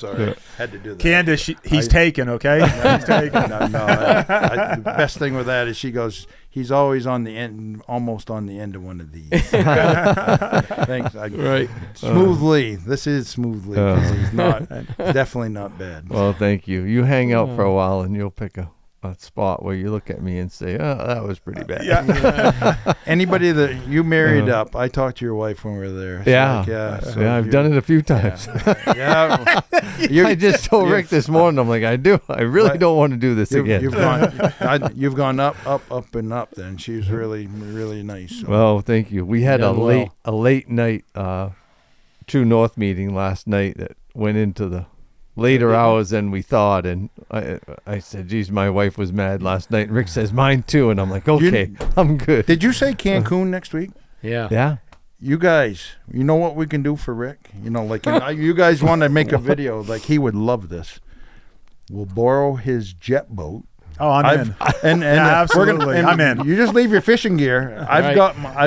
all right. Had to do that. Candace, he's taken, okay? He's taken. The best thing with that is she goes, he's always on the end, almost on the end of one of these. Thanks. Right. Smoothly. This is smoothly. 'Cause he's definitely not bad. Well, thank you. You hang out for a while, and you'll pick a spot where you look at me and say, "Oh, that was pretty bad." Yeah. Anybody that you married up, I talked to your wife when we were there. Yeah. So I've done it a few times. Yeah. I just told Rick this morning. I'm like, I really don't want to do this again. You've gone up and up. Then she's really, really nice. So. Well, thank you. We had a late night True North meeting last night that went into the later hours than we thought, and I said, geez, my wife was mad last night, and Rick says mine too, and I'm like, okay, I'm good. Did you say Cancun next week? Yeah. You guys, you know what we can do for Rick? You know, like you guys want to make a video, like he would love this. We'll borrow his jet boat. Oh, I'm in. And absolutely, I'm in. You just leave your fishing gear. I've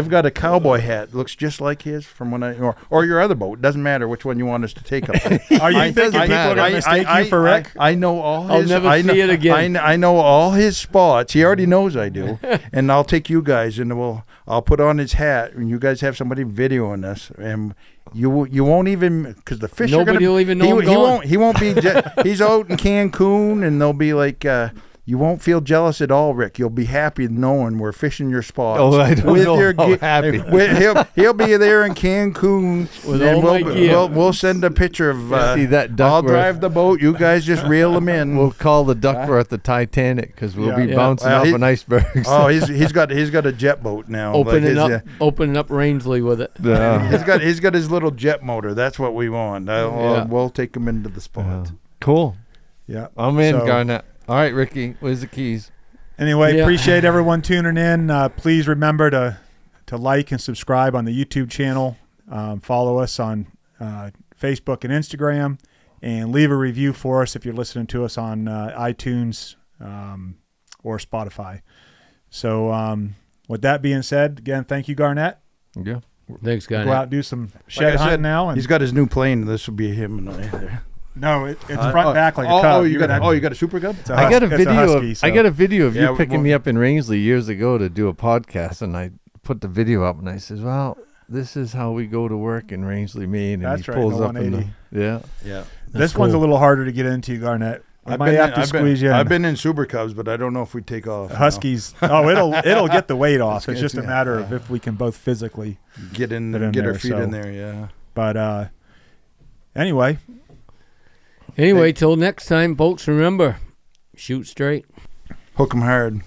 got a cowboy hat. Looks just like his from when or your other boat. Doesn't matter which one you want us to take up. Are you thinking people are going to mistake you for Rick? I know all his. I'll never see it again. I know all his spots. He already knows I do. And I'll take you guys and I'll put on his hat and you guys have somebody videoing us and. You won't even because the fish. Nobody will even know. He won't be. He's out in Cancun and they'll be like. You won't feel jealous at all, Rick. You'll be happy knowing we're fishing your spots. Oh, I don't know how happy. He'll be there in Cancun, and we'll send a picture of. See that Duckworth. I'll drive the boat. You guys just reel them in. We'll call the Duckworth the Titanic because we'll be bouncing off an iceberg. Oh, he's got a jet boat now. Opening up Rangeley with it. He's got his little jet motor. That's what we want. We'll take him into the spot. Cool. Yeah, I'm in, Garnett. All right, Ricky, where's the keys? Anyway, appreciate everyone tuning in. Please remember to like and subscribe on the YouTube channel. Follow us on Facebook and Instagram. And leave a review for us if you're listening to us on iTunes or Spotify. So with that being said, again, thank you, Garnett. Yeah. Thanks, Garnett. Go out and do some shed hunting now. And he's got his new plane. This will be him and I there. No, it's front back like a Cub. You got a Super Cub? I got a video of you picking me up in Rangeley years ago to do a podcast, and I put the video up, and I says, "Well, this is how we go to work in Rangeley, Maine." And he pulls up in the This one's a little harder to get into, Garnett. I might have to squeeze you in. I've been in Super Cubs, but I don't know if we take off. Huskies. It'll get the weight off. It's just a matter of if we can both physically get our feet in there. Yeah. But anyway. Anyway, till next time, folks, remember, shoot straight. Hook 'em hard.